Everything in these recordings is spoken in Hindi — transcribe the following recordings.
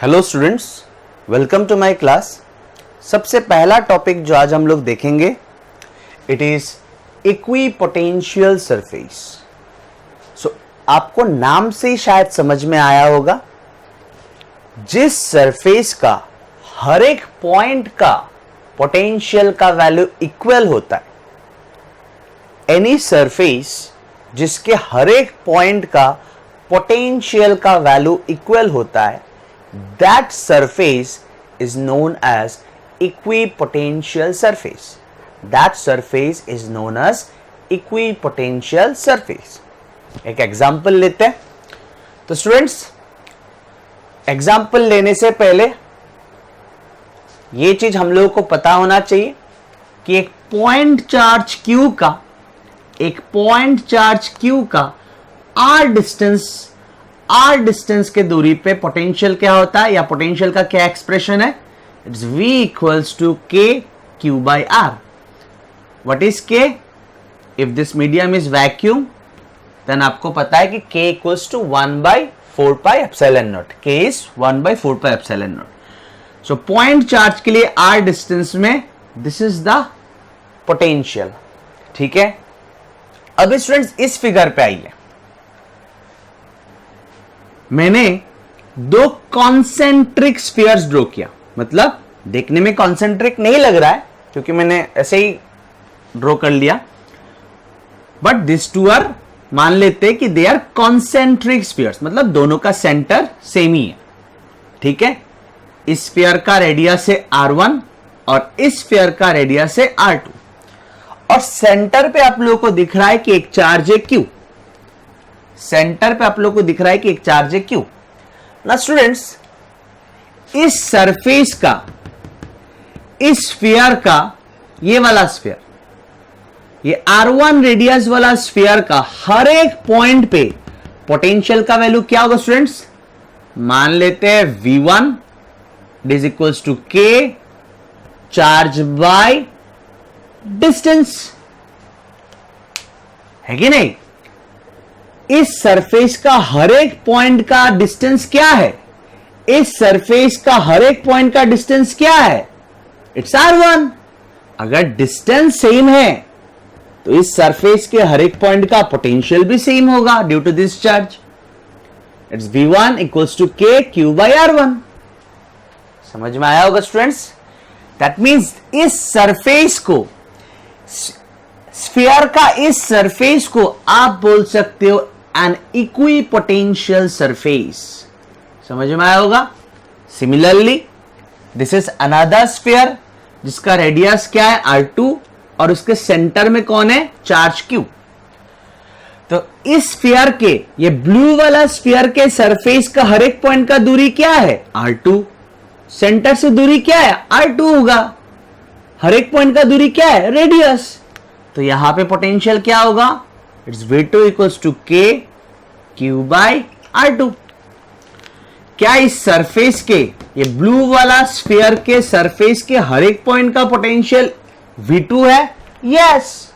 Hello students, welcome to my class. सबसे पहला टॉपिक जो आज हम लोग देखेंगे it is equipotential surface. So आपको नाम से ही शायद समझ में आया होगा, जिस सरफेस का हर एक पॉइंट का पोटेंशियल का वैल्यू इक्वल होता है, एनी सरफेस जिसके हर एक पॉइंट का पोटेंशियल का वैल्यू इक्वल होता है, that surface is known as equipotential surface. That surface is known as equipotential surface. एक एग्जाम्पल लेते हैं। तो स्टूडेंट्स, एग्जाम्पल लेने से पहले ये चीज हम लोगों को पता होना चाहिए कि एक पॉइंट चार्ज क्यू का आर डिस्टेंस के दूरी पे पोटेंशियल क्या होता है, या पोटेंशियल का क्या एक्सप्रेशन है? It's V equals to K Q by R। What is K? If this medium is vacuum then आपको पता है कि K equals to 1/4 pi epsilon naught. K is 1/4 pi epsilon naught. So point charge के लिए R डिस्टेंस में दिस इज द पोटेंशियल। ठीक है, अभी स्टूडेंट्स इस फिगर पे आइए। मैंने दो कॉन्सेंट्रिक स्फीयर्स ड्रॉ किया, मतलब देखने में कॉन्सेंट्रिक नहीं लग रहा है क्योंकि मैंने ऐसे ही ड्रॉ कर लिया, बट दिस टू आर, मान लेते हैं कि दे आर कॉन्सेंट्रिक स्फीयर्स, मतलब दोनों का सेंटर सेम ही है। ठीक है, इस स्फीयर का रेडियस है R1 और इस स्फीयर का रेडियस है R2, और सेंटर पे आप लोगों को दिख रहा है कि एक चार्ज है Q। सेंटर पे आप लोगों को दिख रहा है कि एक चार्ज है Q। ना स्टूडेंट्स, इस सरफेस का, इस स्फीयर का, ये वाला स्फीयर, ये R1 रेडियस वाला स्फीयर का हर एक पॉइंट पे पोटेंशियल का वैल्यू क्या होगा स्टूडेंट्स? मान लेते हैं V1 is equals to K charge by distance, है कि नहीं? इस सरफेस का हर एक पॉइंट का डिस्टेंस क्या है? इस सरफेस का हर एक पॉइंट का डिस्टेंस क्या है? It's R1। अगर डिस्टेंस सेम है तो इस सरफेस के हर एक पॉइंट का पोटेंशियल भी सेम होगा due to this charge. It's V1 equals to K Q by R1। समझ में आया होगा स्टूडेंट्स? दैट मीन्स इस सरफेस को, स्फीयर का इस सरफेस को आप बोल सकते हो एन इक्विपोटेंशियल सरफेस। समझ में आया होगा? Similarly this is another sphere जिसका रेडियस क्या है? R2, और उसके सेंटर में कौन है? Charge Q। तो इस स्फीयर के, ये ब्लू वाला स्फीयर के सरफेस का हर एक पॉइंट का दूरी क्या है? R2। सेंटर से दूरी क्या है? R2 होगा। हर एक पॉइंट का दूरी क्या है? रेडियस। तो यहां पे पोटेंशियल क्या होगा? It's V2 equals to K Q by R2। क्या इस सरफेस के, ये ब्लू वाला स्फीयर के सरफेस के हर एक पॉइंट का पोटेंशियल V2 है? Yes,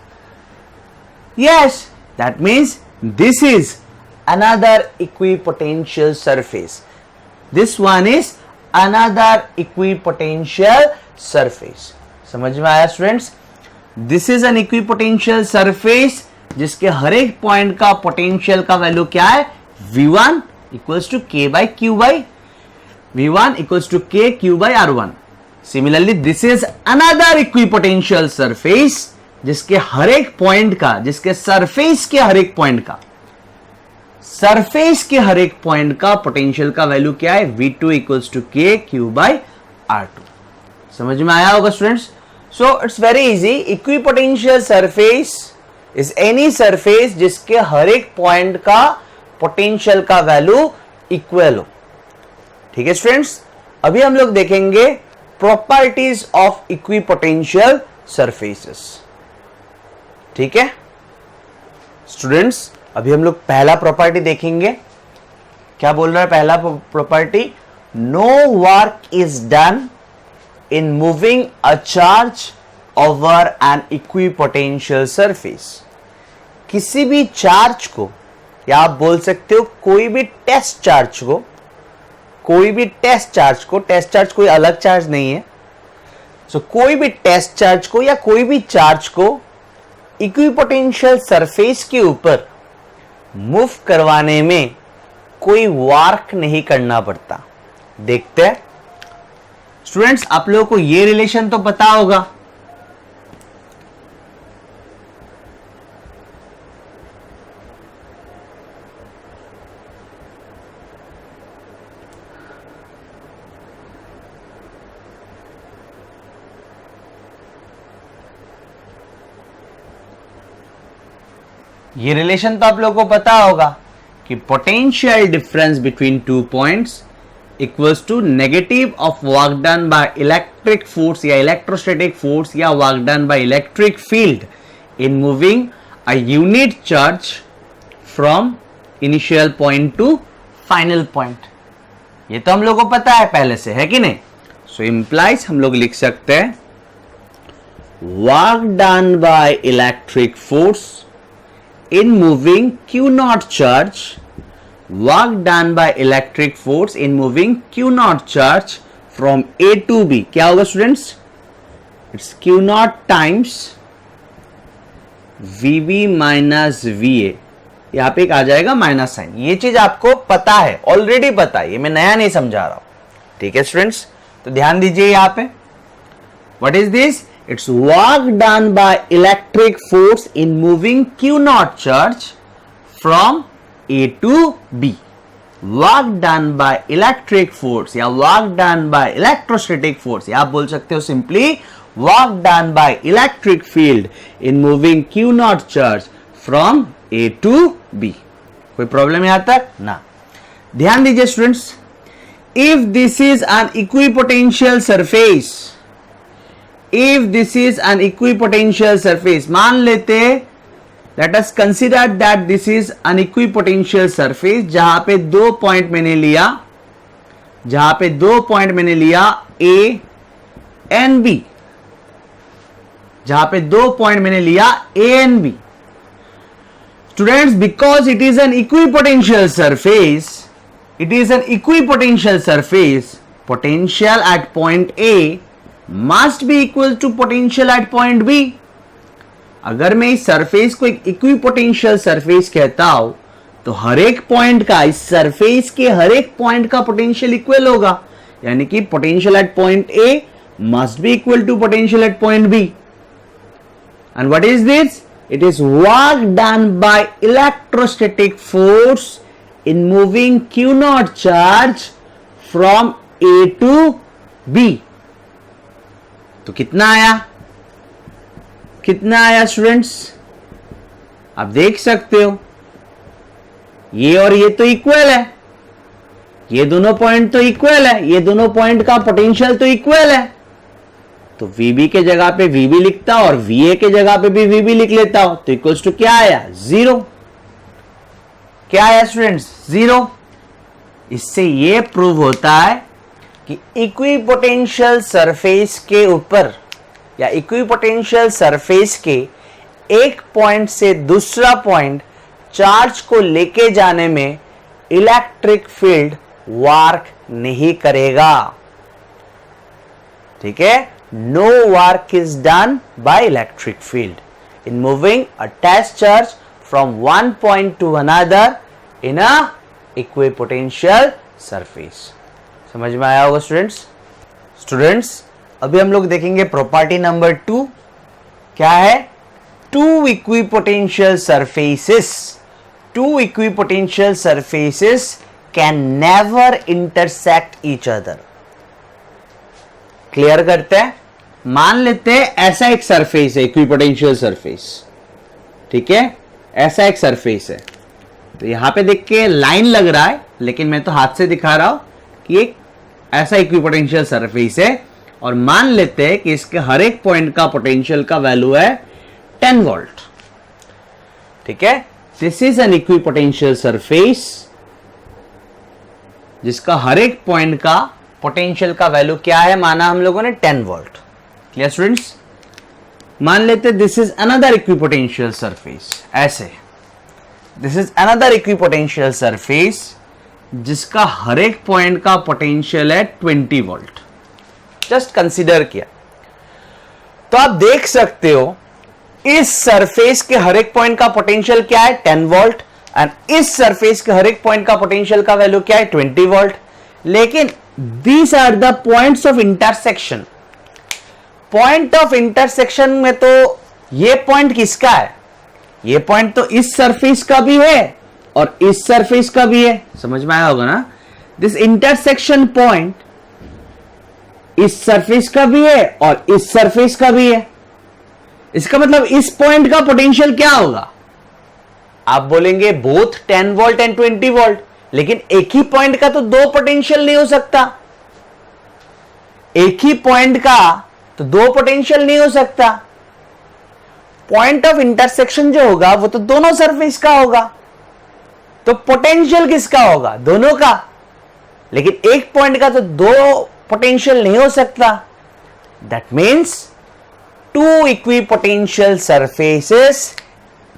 yes. That means this is another equipotential surface. This one is another equipotential surface. समझ में आया students? This is an equipotential surface जिसके हर एक पॉइंट का पोटेंशियल का वैल्यू क्या है? V1 equals to K by Q by V1 equals to K Q by R1। Similarly this is another equipotential surface जिसके हर एक पॉइंट का, जिसके सरफेस के हर एक पॉइंट का, सरफेस के हर एक पॉइंट का पोटेंशियल का वैल्यू क्या है? V2 equals to K Q by R2। समझ में आया होगा students? So it's very easy. Equipotential surface is any surface जिसके हर एक पॉइंट का पोटेंशियल का वैल्यू इक्वल हो। ठीक है स्टूडेंट्स, अभी हम लोग देखेंगे प्रॉपर्टीज ऑफ इक्विपोटेंशियल सरफेसेस। ठीक है स्टूडेंट्स, अभी हम लोग पहला प्रॉपर्टी देखेंगे। क्या बोल रहा है पहला property? No work is done in moving a charge over an equipotential surface। किसी भी चार्ज को, या आप बोल सकते हो कोई भी टेस्ट चार्ज को कोई भी टेस्ट चार्ज कोई अलग चार्ज नहीं है, सो कोई भी टेस्ट चार्ज को या कोई भी चार्ज को इक्विपोटेंशियल सरफेस के ऊपर मूव करवाने में कोई वर्क नहीं करना पड़ता। देखते हैं स्टूडेंट्स, आप लोगों को ये रिलेशन तो पता होगा, ये रिलेशन तो आप लोगों को पता होगा कि potential difference between two points equals to negative of work done by electric force या इलेक्ट्रोस्टैटिक फोर्स या work done by electric field in moving a unit charge from initial point to final point. ये तो हम लोग को पता है पहले से, है कि नहीं? सो इंप्लाइज हम लोग लिख सकते हैं work done by electric force in moving Q naught charge, work done by electric force in moving Q naught charge from A to B, क्या होगा students? It's Q naught times VB minus VA, यहाँ पे एक आ जाएगा माइनस साइन। ये चीज आपको पता है, ऑलरेडी पता है, ये मैं नया नहीं समझा रहा हूं, ठीक है स्टूडेंट्स? तो ध्यान दीजिए यहाँ पे, what is this? It's work done by electric force in moving Q naught charge from A to B. Work done by electric force या work done by electrostatic force, या आप बोल सकते हो simply work done by electric field in moving Q naught charge from A to B. कोई प्रॉब्लम यहां तक ना? ध्यान दीजिए students, if this is an equipotential surface, if this is an equipotential surface, मान लेते, let us consider that this is an equipotential surface जहां पे दो पॉइंट मैंने लिया, A and B, जहां पे दो पॉइंट मैंने लिया A and B. Students, because it is an equipotential surface, potential at point A must be equal to potential at point B. अगर मैं इस सरफेस को एक इक्विपोटेंशियल सरफेस कहता हूं तो हर एक पॉइंट का, इस सरफेस के हर एक पॉइंट का पोटेंशियल इक्वल होगा, यानी कि potential at point A must be equal to potential at point B. And what is this? It is work done by electrostatic force in moving Q naught charge from A to B. तो कितना आया स्टूडेंट्स? आप देख सकते हो ये और ये तो इक्वल है, ये दोनों पॉइंट तो इक्वल है, ये दोनों पॉइंट का पोटेंशियल तो इक्वल है, तो VB के जगह पे VB लिखता हूं और VA के जगह पे भी VB लिख लेता हूं, तो इक्वल्स टू क्या आया? 0. क्या आया स्टूडेंट्स? 0. इससे ये प्रूव होता है कि इक्विपोटेंशियल सरफेस के ऊपर या इक्विपोटेंशियल सरफेस के एक पॉइंट से दूसरा पॉइंट चार्ज को लेके जाने में इलेक्ट्रिक फील्ड वर्क नहीं करेगा. ठीक है? No work is done by electric field in moving a test charge from one point to another in a equipotential surface. समझ में आया होगा स्टूडेंट्स? अभी हम लोग देखेंगे प्रॉपर्टी नंबर 2. क्या है? Two equipotential surfaces can never intersect each other. Clear करते हैं. मान लेते हैं ऐसा एक सरफेस है, इक्विपोटेंशियल सरफेस. ठीक है? ऐसा एक सरफेस है, तो यहां पे देख के लाइन लग रहा है, लेकिन मैं तो हाथ से दिखा रहा हूं कि एक ऐसा इक्विपोटेंशियल सरफेस है, और मान लेते हैं कि इसके हर एक पॉइंट का पोटेंशियल का वैल्यू है 10 वोल्ट. ठीक है? This is an equipotential surface जिसका हर एक पॉइंट का पोटेंशियल का वैल्यू क्या है, माना हम लोगों ने 10 वोल्ट. Clear students? मान लेते this is another equipotential surface. ऐसे this is another equipotential surface जिसका हर एक पॉइंट का पोटेंशियल है 20 वोल्ट। जस्ट कंसीडर किया तो आप देख सकते हो इस सरफेस के हर एक पॉइंट का पोटेंशियल क्या है 10 वोल्ट एंड इस सरफेस के हर एक पॉइंट का पोटेंशियल का वैल्यू क्या है 20 वोल्ट। लेकिन these are the points of intersection. Point of intersection में तो ये पॉइंट किसका है, ये पॉइंट तो इस सरफेस का भी है और इस सरफेस का भी है। समझ में आया होगा ना। दिस इंटरसेक्शन पॉइंट इस सरफेस का भी है और इस सरफेस का भी है। इसका मतलब इस पॉइंट का पोटेंशियल क्या होगा, आप बोलेंगे बोथ 10 वोल्ट एंड 20 वोल्ट। लेकिन एक ही पॉइंट का तो दो पोटेंशियल नहीं हो सकता, एक ही पॉइंट का तो दो पोटेंशियल नहीं हो सकता। पॉइंट ऑफ इंटरसेक्शन जो होगा वो तो दोनों सरफेस का होगा, तो पोटेंशियल किसका होगा, दोनों का। लेकिन एक पॉइंट का तो दो पोटेंशियल नहीं हो सकता। That means two equipotential surfaces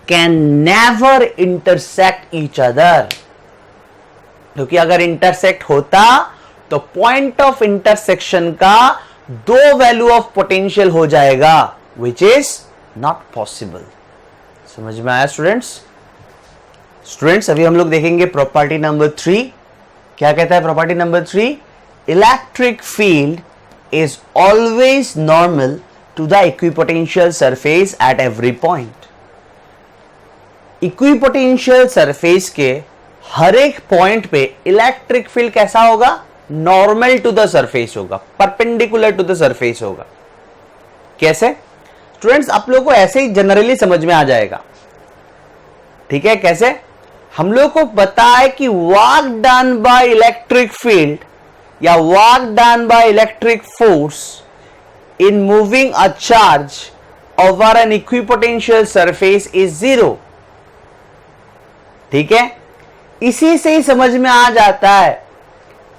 can never intersect each other। क्योंकि अगर इंटरसेक्ट होता तो पॉइंट ऑफ इंटरसेक्शन का दो वैल्यू ऑफ पोटेंशियल हो जाएगा, विच इज नॉट पॉसिबल। समझ में आया स्टूडेंट्स। स्टूडेंट्स अभी हम लोग देखेंगे प्रॉपर्टी नंबर 3। क्या कहता है property number 3? Electric field is always normal to the equipotential surface at every point। Equipotential surface के हर एक पॉइंट पे इलेक्ट्रिक फील्ड कैसा होगा, नॉर्मल टू द सरफेस होगा, परपेंडिकुलर टू द सरफेस होगा। कैसे स्टूडेंट्स, आप लोगों को ऐसे ही जनरली समझ में आ जाएगा। ठीक है, कैसे? हम लोग को पता है कि work done by electric field या work done by electric force in moving a charge over an equipotential surface is 0। ठीक है, इसी से ही समझ में आ जाता है,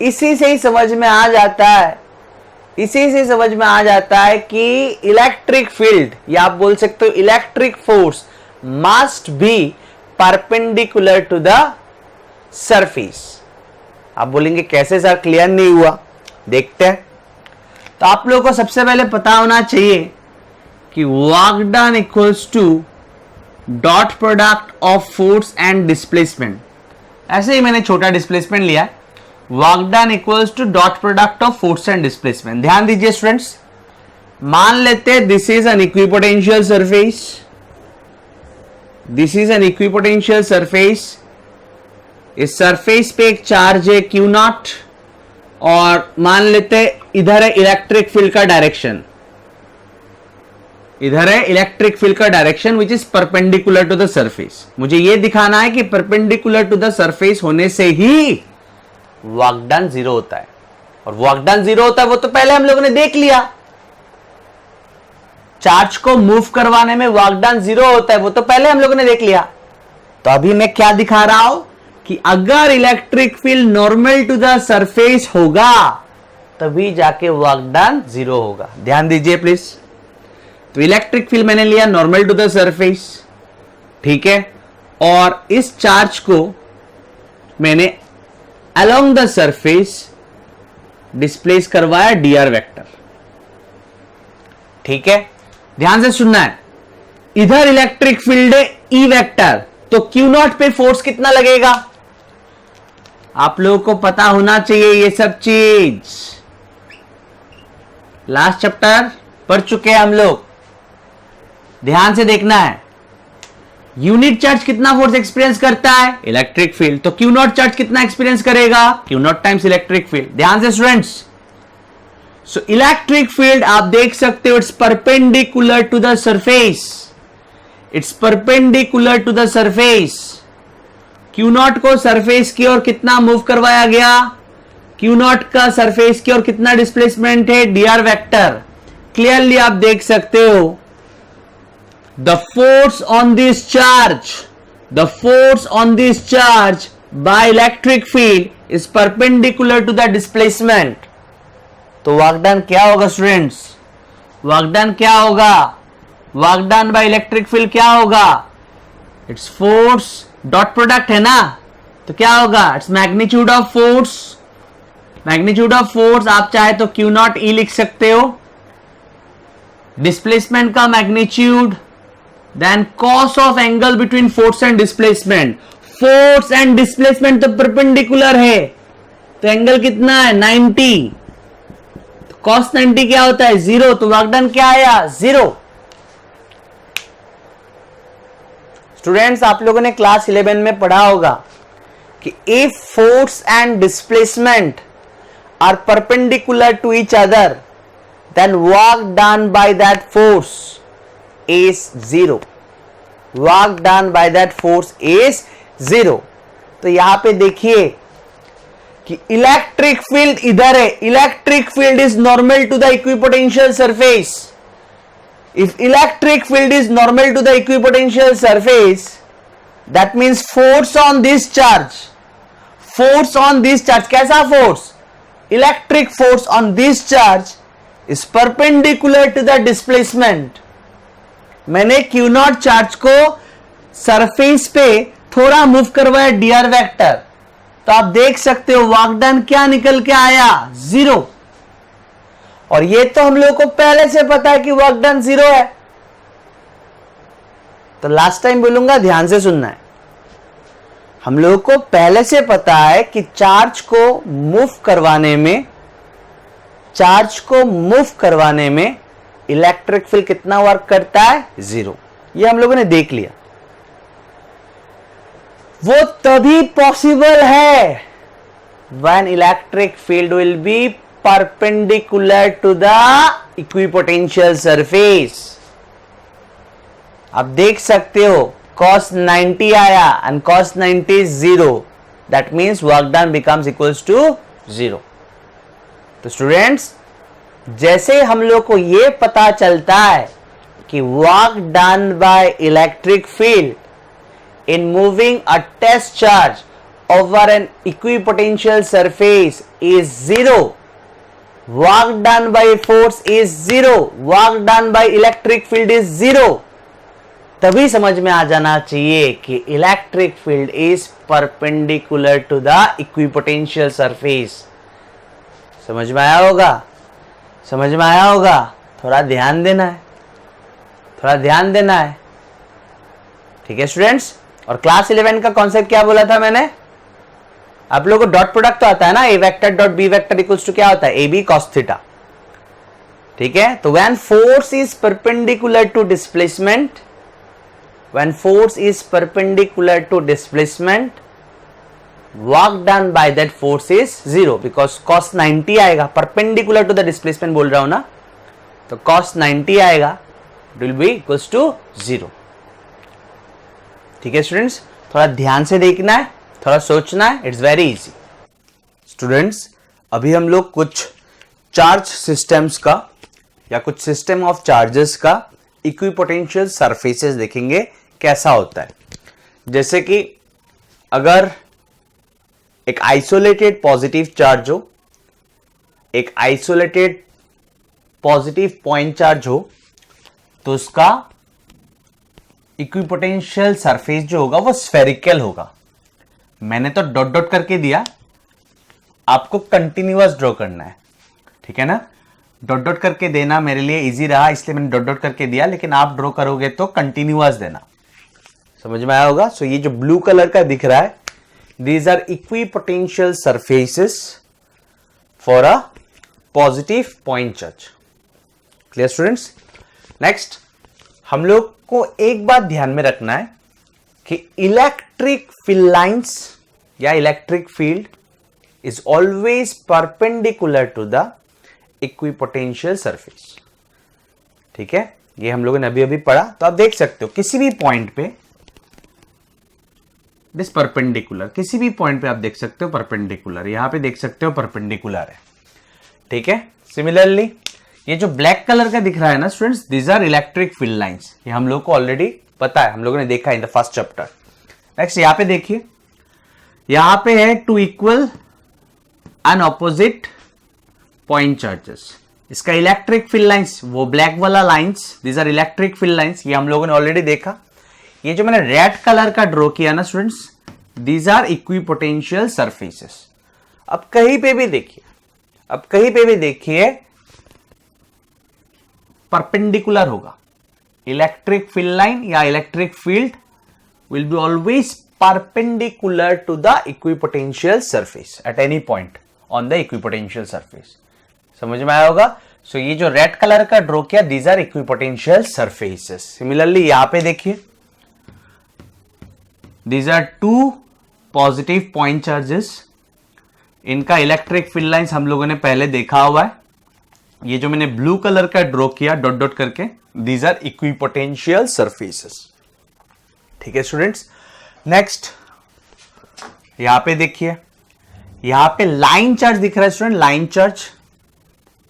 इसी से ही समझ में आ जाता है, इसी से समझ में आ जाता है कि इलेक्ट्रिक फील्ड या आप बोल सकते हो electric force must be perpendicular to the surface. आप बोलेंगे कैसे सर, क्लियर नहीं हुआ, देखते हैं। तो आप लोगों को सबसे पहले पता होना चाहिए कि work done equals to dot product of force and displacement. ऐसे ही मैंने छोटा डिस्प्लेसमेंट लिया है। Work done equals to dot product of force and displacement. ध्यान दीजिए स्टूडेंट्स, मान लेते हैं this is an equipotential surface, this is an equipotential surface. इस सरफेस पे एक चार्ज है Q नॉट और मान लेते इधर है इलेक्ट्रिक फील्ड का डायरेक्शन, इधर है इलेक्ट्रिक फील्ड का direction which is perpendicular to the surface. मुझे यह दिखाना है कि परपेंडिकुलर टू द सरफेस होने से ही वर्क डन 0 होता है। और वर्क डन 0 होता है वो तो पहले हम लोगों ने देख लिया। चार्ज को मूव करवाने में वर्क डन 0 होता है वो तो पहले हम लोगों ने देख लिया। तो अभी मैं क्या दिखा रहा हूं कि अगर electric field normal to the surface होगा तभी जाके वर्क डन 0 होगा। ध्यान दीजिए प्लीज। तो इलेक्ट्रिक फील्ड मैंने लिया नॉर्मल टू द सरफेस, ठीक है, और इस चार्ज को मैंने अलोंग द सरफेस डिस्प्लेस करवाया dr वेक्टर। ठीक है, ध्यान से सुनना है। इधर इलेक्ट्रिक फील्ड है E वेक्टर, तो Q नॉट पे फोर्स कितना लगेगा आप लोगों को पता होना चाहिए। ये सब चीज लास्ट चैप्टर पढ़ चुके हैं हम लोग, ध्यान से देखना है। यूनिट चार्ज कितना फोर्स एक्सपीरियंस करता है, इलेक्ट्रिक फील्ड, तो Q नॉट चार्ज कितना एक्सपीरियंस करेगा, Q not times electric field. ध्यान से स्टूडेंट्स, सो इलेक्ट्रिक फील्ड आप देख सकते हो it's perpendicular to the surface, it's perpendicular to the surface. Q naught को सरफेस की ओर कितना मूव करवाया गया, Q नॉट का सरफेस की ओर कितना डिस्प्लेसमेंट है, dr वेक्टर। क्लियरली आप देख सकते हो the force on this charge, the force on this charge by electric field is perpendicular to the displacement. तो वर्क डन क्या होगा स्टूडेंट्स, वर्क डन क्या होगा, work done by electric field क्या होगा, इट्स फोर्स डॉट प्रोडक्ट है ना, तो क्या होगा, its magnitude of force. Magnitude of force आप चाहे तो क्यू नॉट ई लिख सकते हो, डिस्प्लेसमेंट का magnitude, then cos of angle between force and displacement. Force and displacement तो परपेंडिकुलर है, तो एंगल कितना है 90, तो कॉस 90 क्या होता है 0, तो वर्क डन क्या आया 0। स्टूडेंट्स आप लोगों ने क्लास 11 में पढ़ा होगा कि if force and displacement are perpendicular to each other then work done by that force is 0। Work done by that force is 0। तो यहां पे देखिए कि इलेक्ट्रिक फील्ड इधर है, electric field is normal to the equipotential surface. If electric field is normal to the equipotential surface, that means force on this charge, force on this charge, कैसा force? Electric force on this charge is perpendicular to the displacement. मैंने Q नॉट चार्ज को सरफेस पे थोड़ा मूव करवाया dr वेक्टर, तो आप देख सकते हो वर्क डन क्या निकल के आया 0। और ये तो हम लोगों को पहले से पता है कि वर्क डन 0 है। तो लास्ट टाइम बोलूंगा, ध्यान से सुनना है। हम लोगों को पहले से पता है कि चार्ज को मूव करवाने में इलेक्ट्रिक फील्ड कितना वर्क करता है 0। ये हम लोगों ने देख लिया। वो तभी पॉसिबल है when electric field will B perpendicular to the equipotential surface। आप देख सकते हो cos 90 आया and cos 90 is 0, that means work done becomes equals to 0। तो स्टूडेंट्स जैसे हम लोग को ये पता चलता है कि work done by electric field in moving a test charge over an equipotential surface is 0, work done by force is 0, work done by electric field is 0, तभी समझ में आ जाना चाहिए कि electric field is perpendicular to the equipotential surface. समझ में आया होगा, समझ में आया होगा। थोड़ा ध्यान देना है, थोड़ा ध्यान देना है, ठीक है स्टूडेंट्स। और क्लास 11 का कॉन्सेप्ट क्या बोला था मैंने, आप लोगों को डॉट प्रोडक्ट तो आता है ना, A vector dot B vector equals to क्या होता है, ए बी कॉस थीटा, ठीक है। तो when force is perpendicular to displacement, when force is perpendicular to displacement, work done by that force is 0, because cos 90 आएगा, परपेंडिकुलर टू द डिस्प्लेसमेंट बोल रहा हूं ना, तो कॉस 90 आएगा, it will be equals to 0। ठीक है स्टूडेंट्स, थोड़ा ध्यान से देखना है, थोड़ा सोचना है, इट्स वेरी इजी। स्टूडेंट्स अभी हम लोग कुछ चार्ज सिस्टम्स का या कुछ सिस्टम ऑफ चार्जेस का इक्विपोटेंशियल सरफेसेस देखेंगे कैसा होता है। जैसे कि अगर एक आइसोलेटेड पॉजिटिव चार्ज हो, एक आइसोलेटेड पॉजिटिव पॉइंट चार्ज हो, तो उसका इक्विपोटेंशियल सरफेस जो होगा वो स्फेरिकल होगा। मैंने तो डॉट डॉट करके दिया, आपको कंटिन्यूअस ड्रॉ करना है, ठीक है ना। डॉट डॉट करके देना मेरे लिए इजी रहा, इसलिए मैंने डॉट डॉट करके दिया, लेकिन आप ड्रॉ करोगे तो कंटिन्यूअस देना। समझ में आया होगा। सो ये जो ब्लू कलर का दिख रहा है, these are equipotential surfaces for a positive point charge. Clear students. Next हम लोग को एक बात ध्यान में रखना है कि इलेक्ट्रिक फील्ड लाइंस या electric field is always perpendicular to the equipotential surface. ठीक है, ये हम लोगों ने अभी अभी पढ़ा। तो आप देख सकते हो किसी भी पॉइंट पे दिस परपेंडिकुलर, किसी भी पॉइंट पे आप देख सकते हो परपेंडिकुलर, यहां पे देख सकते हो परपेंडिकुलर है। ठीक है, सिमिलरली ये जो ब्लैक कलर का दिख रहा है ना students, these are electric field lines. ये हम लोग को ऑलरेडी पता है, हम लोगों ने देखा in the first chapter. Next यहां पे देखिए, यहां पे है two equal and opposite point charges. इसका इलेक्ट्रिक फील्ड लाइंस, वो ब्लैक वाला lines, these are electric field lines, ये हम लोगों ने ऑलरेडी देखा। ये जो मैंने रेड कलर का ड्रॉ किया ना students, these are equipotential surfaces. अब कहीं पे भी देखिए परपेंडिकुलर होगा। इलेक्ट्रिक फील्ड लाइन या electric field will be always perpendicular to the equipotential surface at any point on the equipotential surface. समझ में आया होगा। सो ये जो रेड कलर का ड्रॉ किया, these are equipotential surfaces. Similarly यहां पे देखिए, these are two positive point charges. इनका इलेक्ट्रिक फील्ड लाइंस हम लोगों ने पहले देखा हुआ है। ये जो मैंने ब्लू कलर का ड्रॉ किया डॉट डॉट करके, दीज आर इक्विपोटेंशियल सरफेसेस। ठीक है स्टूडेंट्स। नेक्स्ट यहां पे देखिए, यहां पे लाइन चार्ज दिख रहा है स्टूडेंट। लाइन चार्ज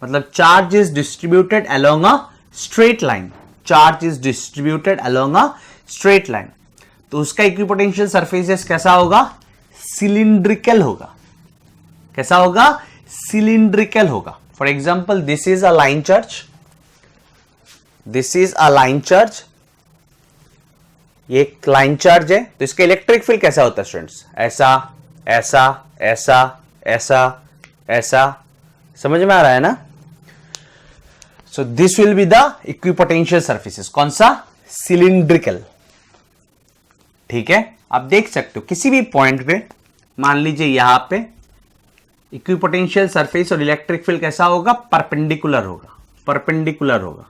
मतलब charge is distributed along a straight line. Charge is distributed along a straight line, तो उसका इक्विपोटेंशियल सरफेसेस कैसा होगा? सिलिंड्रिकल होगा। कैसा होगा? सिलिंड्रिकल होगा। For example, this is a line charge, this is a line charge, ये एक लाइन चार्ज है, तो इसका इलेक्ट्रिक फील्ड कैसा होता है स्टूडेंट्स? ऐसा ऐसा ऐसा ऐसा ऐसा। समझ में आ रहा है ना? So this will be the equipotential surfaces. कौन सा? सिलिंड्रिकल। ठीक है, आप देख सकते हो किसी भी पॉइंट पे, मान लीजिए यहां पे इक्विपोटेंशियल सरफेस और इलेक्ट्रिक फील्ड कैसा होगा? परपेंडिकुलर होगा। परपेंडिकुलर होगा।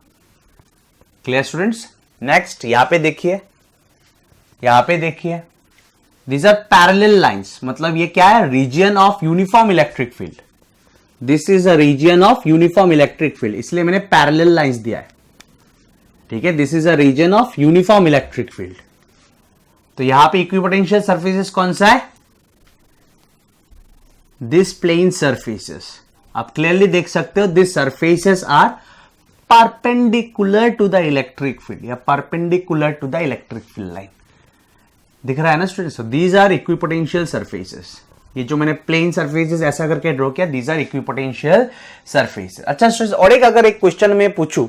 Clear students? नेक्स्ट यहां पे देखिए, यहां पे देखिए, दीज आर पैरेलल लाइंस। मतलब ये क्या है? Region of uniform electric field. This is a region of uniform electric field, इसलिए मैंने पैरेलल लाइंस दिया है। ठीक है, this is a region of uniform electric field. तो यहां पे इक्विपोटेंशियल सरफेसेस कौन सा है? This plane surfaces. आप क्लियरली देख सकते हो, this surfaces are perpendicular to the electric field या perpendicular to the electric field line. दिख रहा है ना students? These are equipotential surfaces. ये जो मैंने प्लेन सरफेसेस ऐसा करके ड्रॉ किया, दीज आर इक्विपोटेंशियल सरफेसेस। अच्छा स्टूडेंट्स, और एक अगर एक क्वेश्चन में पूछूं,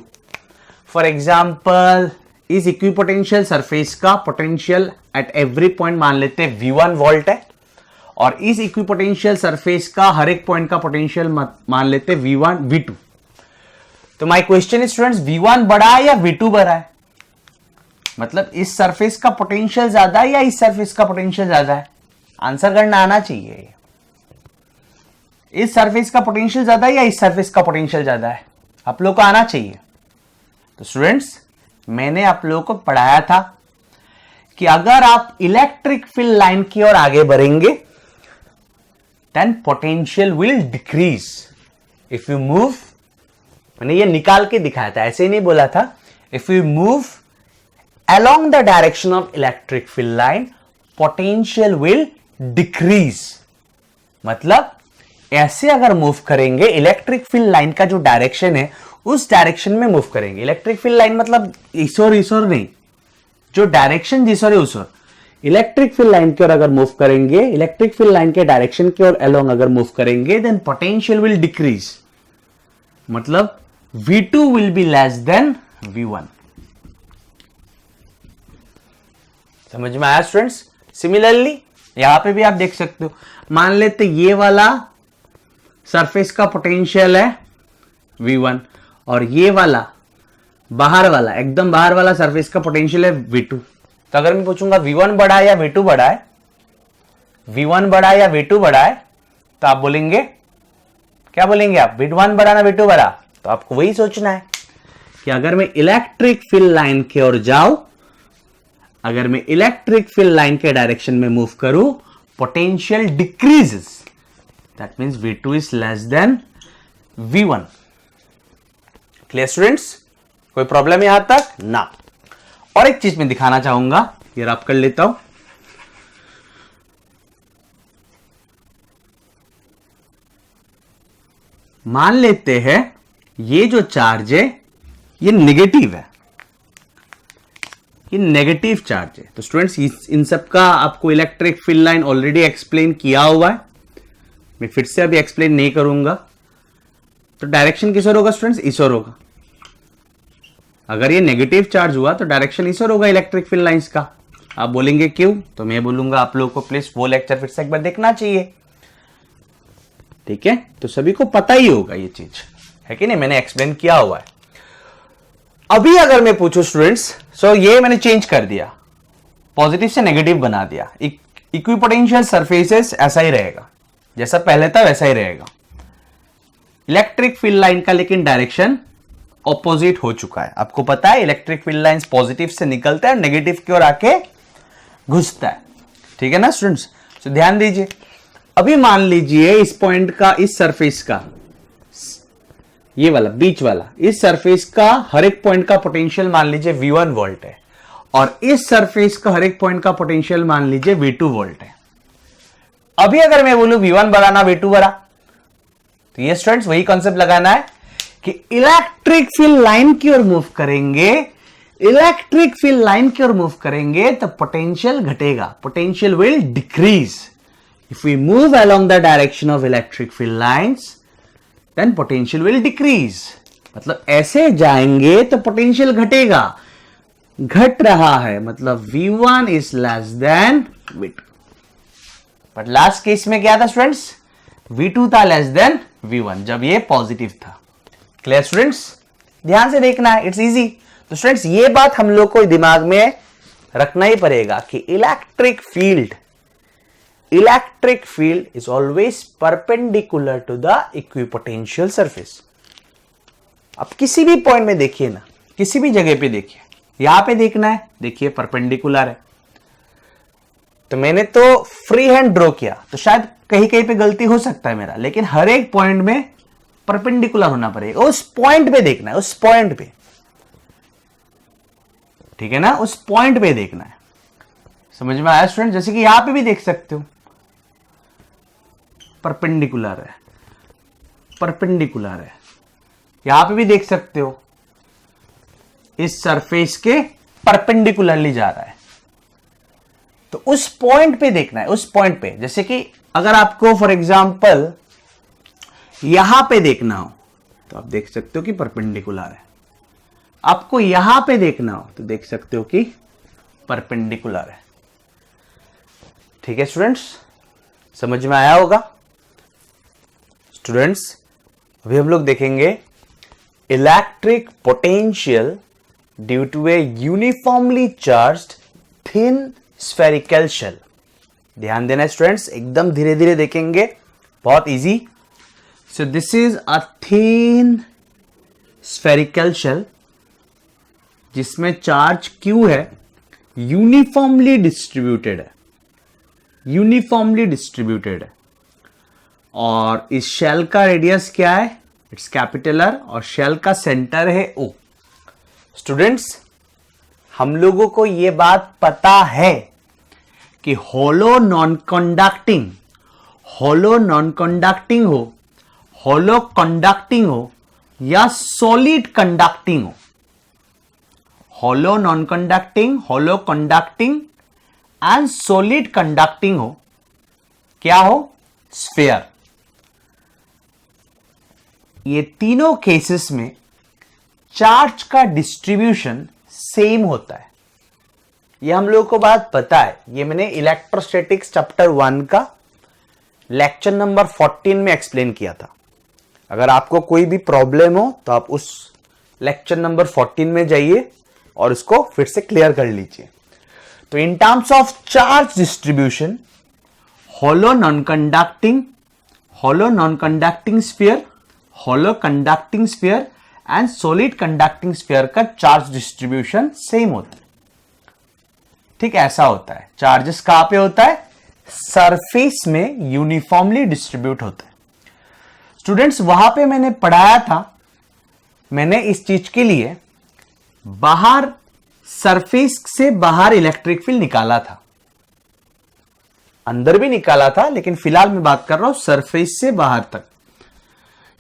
फॉर एग्जांपल इस इक्विपोटेंशियल सरफेस का पोटेंशियल एट एवरी पॉइंट मान लेते हैं V1 वोल्ट है, और इस इक्विपोटेंशियल सरफेस का हर एक पॉइंट का पोटेंशियल मान लेते हैं V1 V2। तो my question is students, V1 बड़ा है या V2 बड़ा है? मतलब इस सरफेस का पोटेंशियल ज्यादा है या इस सरफेस का पोटेंशियल ज्यादा है? आंसर करना आना चाहिए। इस सरफेस का पोटेंशियल ज्यादा है या इस सरफेस का पोटेंशियल ज्यादा है? आप लोग को आना चाहिए। तो स्टूडेंट्स, मैंने आप लोगों को पढ़ाया था कि अगर आप इलेक्ट्रिक फील्ड लाइन की ओर आगे बढ़ेंगे, then potential will decrease. If you move, मैंने ये निकाल के दिखाया था, ऐसे ही नहीं बोला था। If you move along the direction of electric field line, potential will decrease। मतलब ऐसे अगर मूव करेंगे, इलेक्ट्रिक फील्ड लाइन का जो डायरेक्शन है उस डायरेक्शन में मूव करेंगे। इलेक्ट्रिक फील्ड लाइन मतलब इसोर इसोर नहीं, जो डायरेक्शन जिसोर है उसोर। इलेक्ट्रिक फील्ड लाइन की ओर अगर मूव करेंगे, इलेक्ट्रिक फील्ड लाइन के डायरेक्शन की ओर अलोंग अगर मूव करेंगे, देन पोटेंशियल विल डिक्रीज। मतलब V2 will be less than V1। समझ में आया स्टूडेंट्स? सिमिलरली यहां पे भी आप देख सकते हो, मान लेते ये वाला सरफेस का पोटेंशियल है V1 और ये वाला बाहर वाला, एकदम बाहर वाला सरफेस का पोटेंशियल है V2। तो अगर मैं पूछूंगा V1 बड़ा है या V2 बड़ा है, V1 बड़ा है या V2 बड़ा है, तो आप बोलेंगे, क्या बोलेंगे आप? V1 बड़ा ना V2 बड़ा? तो आपको वही सोचना है कि अगर मैं इलेक्ट्रिक फील्ड लाइन की ओर जाऊं, अगर मैं इलेक्ट्रिक फील्ड लाइन के डायरेक्शन में मूव करूं, potential decreases, that means V2 is less then V1। Clear students? कोई प्रॉब्लम यहां तक ना? और एक चीज मैं दिखाना चाहूंगा, ये रब कर लेता हूं। मान लेते हैं ये जो चार्ज है ये नेगेटिव है, ये नेगेटिव चार्ज है। तो स्टूडेंट्स, इन सब का आपको electric field line already explain किया हुआ है, मैं फिर से अभी एक्सप्लेन नहीं करूंगा। तो डायरेक्शन किस ओर होगा स्टूडेंट्स? इस ओर होगा। अगर ये नेगेटिव चार्ज हुआ तो डायरेक्शन इस ओर होगा इलेक्ट्रिक फील्ड लाइंस का। आप बोलेंगे क्यों, तो मैं बोलूंगा आप लोगों को प्लीज वो लेक्चर फिर से एक बार देखना चाहिए। ठीक है, तो सभी को पता ही होगा ये चीज, है कि नहीं, मैंने एक्सप्लेन किया हुआ है। अभी अगर मैं पूछूं स्टूडेंट्स, सो ये मैंने चेंज कर दिया, पॉजिटिव से नेगेटिव बना दिया। इक्विपोटेंशियल सरफेसेस ऐसा ही रहेगा, जैसा पहले था वैसा ही रहेगा। इलेक्ट्रिक फील्ड लाइन का लेकिन डायरेक्शन ऑपोजिट हो चुका है। आपको पता है इलेक्ट्रिक फील्ड लाइंस पॉजिटिव से निकलता है और नेगेटिव की ओर आके घुसता है। ठीक है ना स्टूडेंट्स, तो ध्यान दीजिए। अभी मान लीजिए इस पॉइंट का, इस सरफेस का, ये वाला बीच वाला, इस सरफेस का हर एक पॉइंट का पोटेंशियल मान लीजिए V1 वोल्ट है, और इस सरफेस का हर एक पॉइंट का पोटेंशियल मान लीजिए V2 वोल्ट है। अभी अगर मैं बोलूं V1 बड़ा ना V2 बड़ा, तो ये स्टूडेंट्स वही कॉन्सेप्ट लगाना है कि इलेक्ट्रिक फील्ड लाइन की ओर मूव करेंगे, इलेक्ट्रिक फील्ड लाइन की ओर मूव करेंगे तो पोटेंशियल घटेगा, potential will decrease. If we move along the direction of electric field lines then potential will decrease. मतलब ऐसे जाएंगे तो पोटेंशियल घटेगा, घट रहा है, मतलब V1 is less then V2। But last case में क्या था स्टूडेंट्स, V2 था लेस देन V1 जब ये पॉजिटिव था। क्लियर स्टूडेंट्स, ध्यान से देखना है, इट्स इजी। तो स्टूडेंट्स ये बात हम लोग को दिमाग में रखना ही पड़ेगा कि electric field is always perpendicular to the equipotential surface. अब किसी भी पॉइंट में देखिए ना, किसी भी जगह पे देखिए, यहां पे देखना है, देखिए परपेंडिकुलर है। तो मैंने तो फ्री हैंड ड्रॉ किया, तो शायद कहीं कहीं पे गलती हो सकता है मेरा, लेकिन हर एक पॉइंट में परपेंडिकुलर होना पड़ेगा। उस पॉइंट पे देखना है, उस पॉइंट पे, ठीक है ना, उस पॉइंट पे देखना है। समझ में आया स्टूडेंट? जैसे कि यहां पे भी देख सकते हो परपेंडिकुलर है, परपेंडिकुलर है। यहां पे भी देख सकते हो इस सरफेस के परपेंडिकुलरली जा रहा है। तो उस पॉइंट पे देखना है, उस पॉइंट पे। जैसे कि अगर आपको फॉर एग्जांपल यहां पे देखना हो तो आप देख सकते हो कि परपेंडिकुलर है। आपको यहां पे देखना हो तो देख सकते हो कि परपेंडिकुलर है। ठीक है स्टूडेंट्स, समझ में आया होगा? स्टूडेंट्स अभी हम लोग देखेंगे electric potential due to a uniformly charged thin spherical shell. ध्यान देना स्टूडेंट्स, एकदम धीरे धीरे देखेंगे, बहुत easy. So this is a thin spherical shell जिसमें चार्ज Q है, यूनिफॉर्मली डिस्ट्रीब्यूटेड है, यूनिफॉर्मली डिस्ट्रीब्यूटेड है। और इस शेल का रेडियस क्या है? इट्स कैपिटल R, और शेल का सेंटर है O। स्टूडेंट्स हम लोगों को यह बात पता है कि होलो नॉन कंडक्टिंग हो, होलो कंडक्टिंग हो या सॉलिड कंडक्टिंग हो, hollow non conducting, hollow conducting and solid conducting हो, क्या हो? स्फीयर। ये तीनों केसेस में चार्ज का डिस्ट्रीब्यूशन सेम होता है। ये हम लोगों को बात पता है, ये मैंने इलेक्ट्रोस्टैटिक्स चैप्टर 1 का लेक्चर नंबर 14 में एक्सप्लेन किया था। अगर आपको कोई भी प्रॉब्लम हो तो आप उस लेक्चर नंबर 14 में जाइए और उसको फिर से क्लियर कर लीजिए। तो in terms of charge distribution, hollow non conducting sphere, hollow conducting sphere and solid conducting sphere का चार्ज डिस्ट्रीब्यूशन सेम होता है। ठीक ऐसा होता है। चार्जेस कहां पे होता है? सरफेस में यूनिफॉर्मली डिस्ट्रीब्यूट होता है। स्टूडेंट्स वहां पे मैंने पढ़ाया था, मैंने इस चीज के लिए बाहर, सरफेस से बाहर इलेक्ट्रिक फील्ड निकाला था, अंदर भी निकाला था, लेकिन फिलहाल मैं बात कर रहा हूं सरफेस से बाहर तक।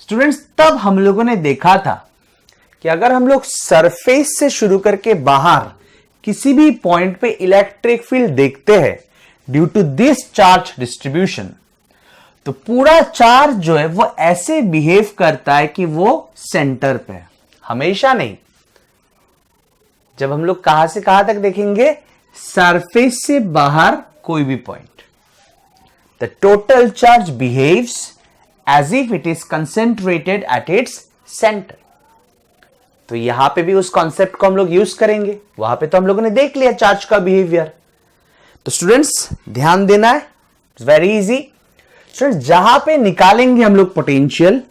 स्टूडेंट्स तब हम लोगों ने देखा था कि अगर हम लोग सरफेस से शुरू करके बाहर किसी भी पॉइंट पे इलेक्ट्रिक फील्ड देखते हैं due to this charge distribution, तो पूरा चार्ज जो है वो ऐसे बिहेव करता है कि वो सेंटर पे है, हमेशा नहीं। जब हम लोग कहां से कहां तक देखेंगे? सरफेस से बाहर कोई भी point, the total charge behaves as if it is concentrated at its centre. तो यहां पे भी उस कॉन्सेप्ट को हम लोग यूज करेंगे, वहां पे तो हम लोगों ने देख लिया चार्ज का बिहेवियर। तो स्टूडेंट्स ध्यान देना है, वेरी इजी। स्टूडेंट्स जहां पे निकालेंगे हम लोग पोटेंशियल,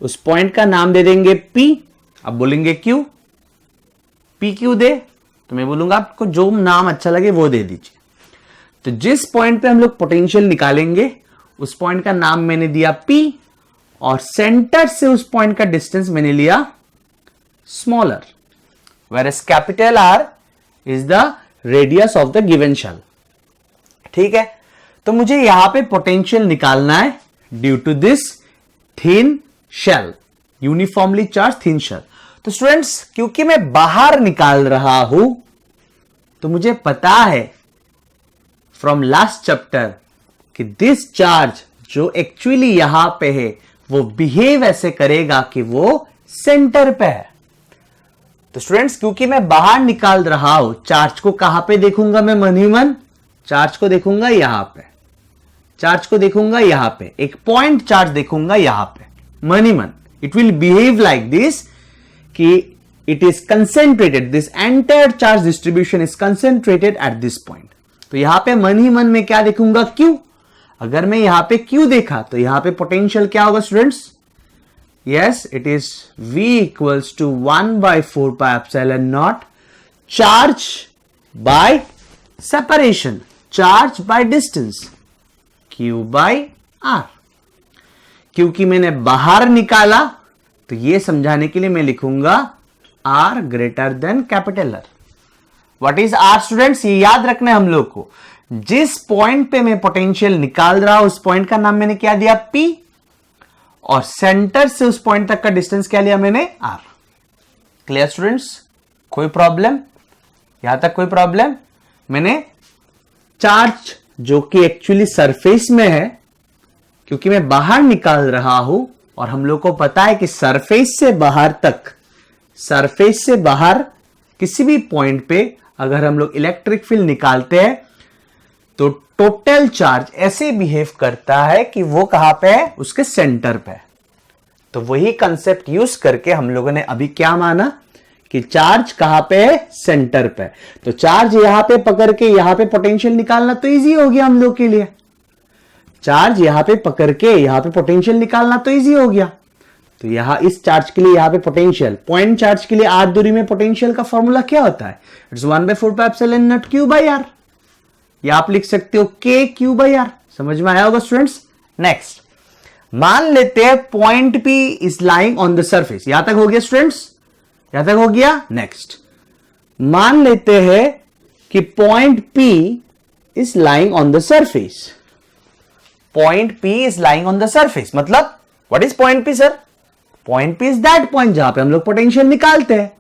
उस पॉइंट का नाम दे देंगे P। अब बोलेंगे क्यू, P क्यों दे, तो मैं बोलूंगा आपको जो नाम अच्छा लगे वो दे दीजिए। तो जिस पॉइंट पे हम लोग पोटेंशियल निकालेंगे उस पॉइंट का नाम मैंने दिया P, और सेंटर से उस पॉइंट का डिस्टेंस मैंने लिया small r, whereas capital R is the radius of the given shell. ठीक है, तो मुझे यहां पे पोटेंशियल निकालना है due to this thin shell, uniformly charge thin shell. तो स्टूडेंट्स क्योंकि मैं बाहर निकाल रहा हूं तो मुझे पता है फ्रॉम लास्ट चैप्टर कि दिस चार्ज जो एक्चुअली यहां पे है वो बिहेव ऐसे करेगा कि वो सेंटर पे है। तो स्टूडेंट्स क्योंकि मैं बाहर निकाल रहा हूं, चार्ज को कहां पे देखूंगा मैं मन ही मन, चार्ज को देखूंगा यहां पे, चार्ज को देखूंगा यहां पे, एक पॉइंट चार्ज देखूंगा यहां पे मन ही मन। It will behave like this कि it is concentrated, this entire charge distribution is concentrated at this point. तो यहां पे मन ही मन में क्या देखूंगा, क्यू। अगर मैं यहां पे क्यू देखा तो यहां पे पोटेंशियल क्या होगा students, yes it is V equals to 1/4 pi epsilon naught charge by separation, charge by distance, Q by R। क्योंकि मैंने बाहर निकाला तो ये समझाने के लिए मैं लिखूंगा R greater than capital R। What is R students, ये याद रखना है हम लोग को। जिस पॉइंट पे मैं पोटेंशियल निकाल रहा हूं उस पॉइंट का नाम मैंने क्या दिया P, और सेंटर से उस पॉइंट तक का डिस्टेंस क्या लिया मैंने R। क्लियर स्टूडेंट्स, कोई प्रॉब्लम यहां तक, कोई प्रॉब्लम। मैंने चार्ज जो कि एक्चुअली सरफेस में है, क्योंकि मैं बाहर निकाल रहा हूं और हम लोग को पता है कि सरफेस से बाहर तक, सरफेस से बाहर किसी भी पॉइंट पे अगर हम लोग इलेक्ट्रिक फील्ड निकालते हैं तो टोटल चार्ज ऐसे बिहेव करता है कि वो कहां पे है, उसके सेंटर पे। तो वही कंसेप्ट यूज करके हम लोगों ने अभी क्या माना कि चार्ज कहां पे है, सेंटर पे। तो चार्ज यहां पे पकड़ के यहां पे पोटेंशियल निकालना तो इजी हो गया हम लोग के लिए। चार्ज यहां पे पकड़ के यहां पे पोटेंशियल निकालना तो इजी हो गया। तो यहां इस चार्ज के लिए यहां पे पोटेंशियल, पॉइंट चार्ज के लिए r दूरी में पोटेंशियल का फॉर्मूला क्या होता है, it's 1/4 pi epsilon naught q by r, या आप लिख सकते हो k q बाई r। समझ में आया होगा स्टूडेंट्स। नेक्स्ट मान लेते हैं point P is lying on the surface. यहां तक हो गया स्टूडेंट्स, यहां तक हो गया। नेक्स्ट मान लेते हैं कि point P is lying on the surface. Point P is lying on the surface मतलब what is point P sir, point P is that point जहां पे हम लोग पोटेंशियल निकालते हैं।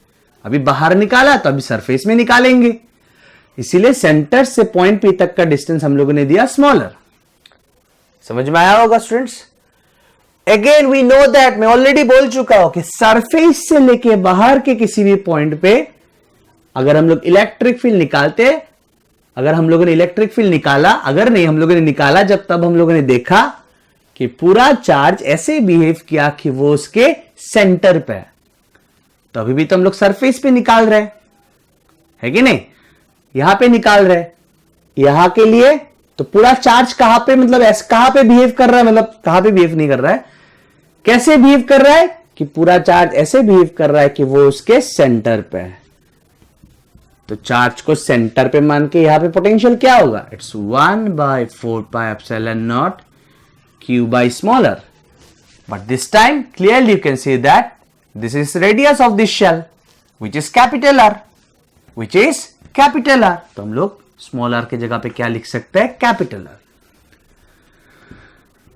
अभी बाहर निकाला तो अभी सरफेस में निकालेंगे, इसीलिए सेंटर से पॉइंट P तक का डिस्टेंस हम लोगों ने दिया स्मॉलर। समझ में आया होगा students. Again we know that, मैं ऑलरेडी बोल चुका हूं कि सरफेस से लेके बाहर के किसी भी पॉइंट पे अगर हम लोग इलेक्ट्रिक फील्ड निकालते, अगर हम लोगों ने इलेक्ट्रिक फील्ड निकाला, अगर नहीं हम लोगों ने निकाला जब, तब हम लोगों ने देखा कि पूरा चार्ज ऐसे बिहेव किया कि वो उसके सेंटर पे है। तो अभी भी तो हम लोग सरफेस पे निकाल रहे है कि नहीं, यहां पे निकाल रहे, यहां के लिए तो पूरा चार्ज कहां पे, मतलब ऐसे कहां पे बिहेव कर रहा है, मतलब कहां पे बिहेव नहीं कर रहा है, कैसे बिहेव कर रहा है कि पूरा चार्ज ऐसे बिहेव कर रहा है कि वो उसके सेंटर पे है। तो चार्ज को सेंटर पे मान के यहां पे पोटेंशियल क्या होगा, it's 1/4 pi epsilon naught q by smaller, but this time clearly you can see that this is radius of this shell which is capital R, which is capital R। तो हम लोग स्मॉल r के जगह पे क्या लिख सकते हैं, कैपिटल R।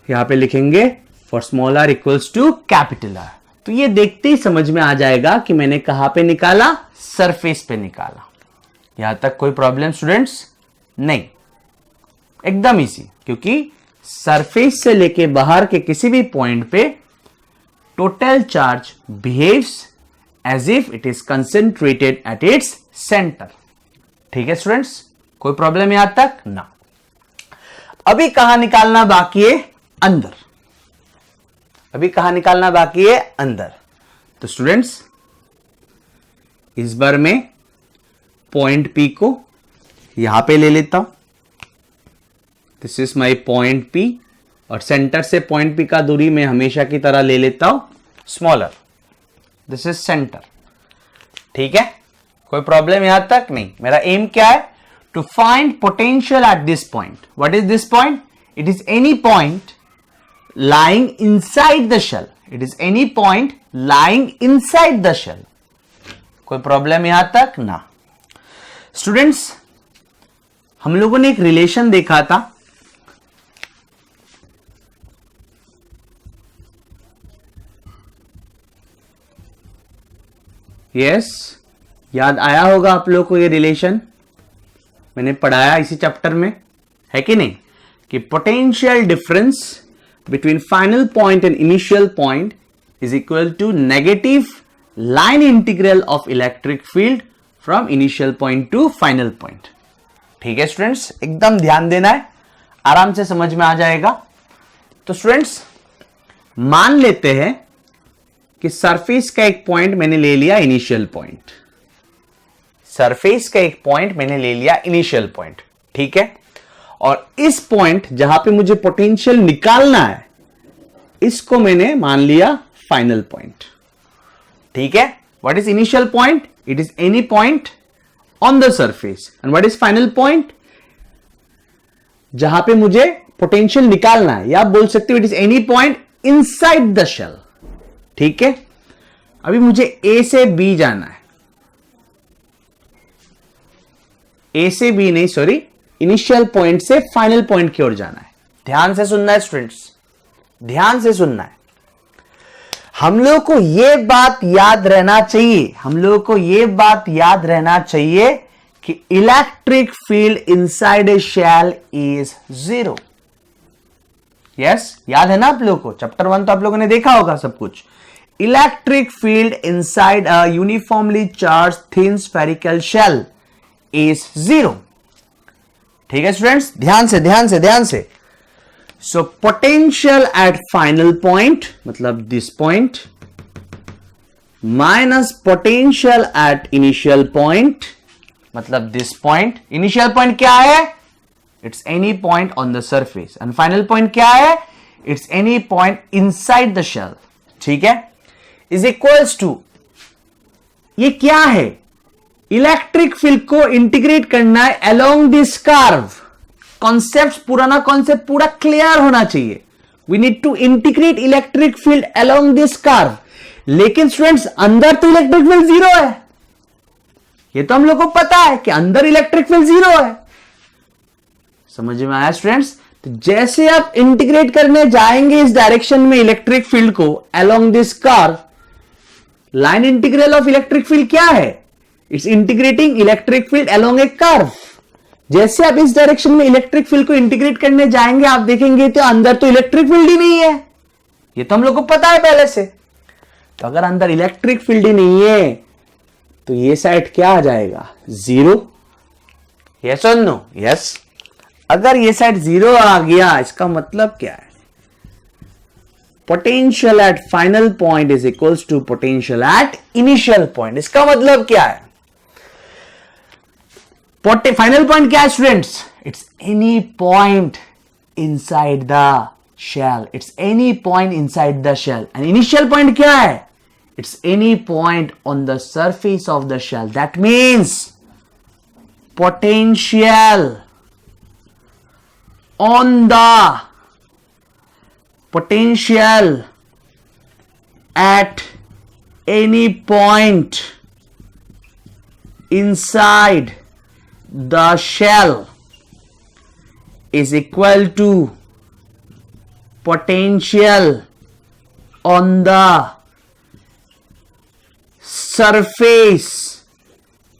यहां पे लिखेंगे for small r equals to capital R। तो ये देखते ही समझ में आ जाएगा कि मैंने कहां पे निकाला, सरफेस पे निकाला। यहां तक कोई प्रॉब्लम स्टूडेंट्स नहीं, एकदम इजी, क्योंकि सरफेस से लेके बाहर के किसी भी पॉइंट पे total charge behaves as if it is concentrated at its centre. ठीक है स्टूडेंट्स, कोई प्रॉब्लम यहां तक ना। अभी कहां निकालना बाकी है? अंदर। अभी कहां निकालना बाकी है? अंदर। तो स्टूडेंट्स इस बार मैं पॉइंट P को यहां पे ले लेता हूं। This is my point P और सेंटर से पॉइंट P का दूरी मैं हमेशा की तरह ले लेता हूं स्मॉलर। This is centre. ठीक है, कोई प्रॉब्लम यहां तक नहीं। मेरा एम क्या है? To find potential at this point. What is this point? It is any point lying inside the shell. It is any point lying inside the shell. कोई प्रॉब्लम यहां तक ना। स्टूडेंट्स हम लोगों ने एक रिलेशन देखा था, यस याद आया होगा आप लोगों को ये रिलेशन, मैंने पढ़ाया इसी चैप्टर में, है कि नहीं? कि potential difference between final point and initial point is equal to negative line integral of electric field from initial point to final point. ठीक है स्टूडेंट्स, एकदम ध्यान देना है, आराम से समझ में आ जाएगा। तो स्टूडेंट्स मान लेते हैं कि सरफेस का एक पॉइंट मैंने ले लिया इनिशियल पॉइंट। सरफेस का एक पॉइंट मैंने ले लिया इनिशियल पॉइंट, ठीक है? और इस पॉइंट जहां पे मुझे पोटेंशियल निकालना है, इसको मैंने मान लिया फाइनल पॉइंट। ठीक है, what is initial point? It is any point on the surface. And what is final point? जहां पे मुझे पोटेंशियल निकालना है, या आप बोल सकते हो it is any point inside the shell. ठीक है, अभी मुझे ए से बी जाना है, ए से बी नहीं, सॉरी, इनिशियल पॉइंट से फाइनल पॉइंट की ओर जाना है। ध्यान से सुनना है स्टूडेंट्स, ध्यान से सुनना है। हम लोग को यह बात याद रहना चाहिए, हम लोग को यह बात याद रहना चाहिए कि electric field inside a shell is 0। Yes, याद है ना आप लोग को? चैप्टर 1 तो आप लोगों ने देखा होगा सब कुछ। Electric field inside a uniformly charge thin spherical shell is 0। ठीक है स्टूडेंट्स, ध्यान से ध्यान से ध्यान से। So potential at final point मतलब this point minus potential at initial point मतलब दिस पॉइंट। इनिशियल पॉइंट क्या है? It's any point on the surface. And final point क्या है? It's any point inside the shell. ठीक है, इज इक्वल्स टू, ये क्या है? इलेक्ट्रिक फील्ड को इंटीग्रेट करना है अलोंग दिस कर्व। कॉन्सेप्ट, पुराना कॉन्सेप्ट पूरा क्लियर होना चाहिए। We need to integrate electric field along this curve. लेकिन स्टूडेंट्स अंदर तो इलेक्ट्रिक फील्ड 0 है, ये तो हम लोग को पता है कि अंदर इलेक्ट्रिक फील्ड 0 है। समझ में आया स्टूडेंट्स? तो जैसे आप इंटीग्रेट करने जाएंगे इस डायरेक्शन में इलेक्ट्रिक फील्ड को along this curve, line integral of electric field क्या है? It's integrating electric field along A curve. जैसे आप इस डायरेक्शन में इलेक्ट्रिक फील्ड को इंटीग्रेट करने जाएंगे, आप देखेंगे तो अंदर तो इलेक्ट्रिक फील्ड ही नहीं है, ये तो हम लोग को पता है पहले से। तो अगर अंदर इलेक्ट्रिक फील्ड ही नहीं है तो ये साइड क्या आ जाएगा? 0। यस और नो? यस। अगर ये साइड 0 आ गया, इसका मतलब क्या है? Potential at final point is equals to potential at initial point. इसका मतलब क्या है? फाइनल पॉइंट क्या है students? It's any point inside the shell. It's any point inside the shell. And initial point क्या है? It's any point on the surface of the shell. That means potential on the potential at any point inside the shell is equal to potential on the surface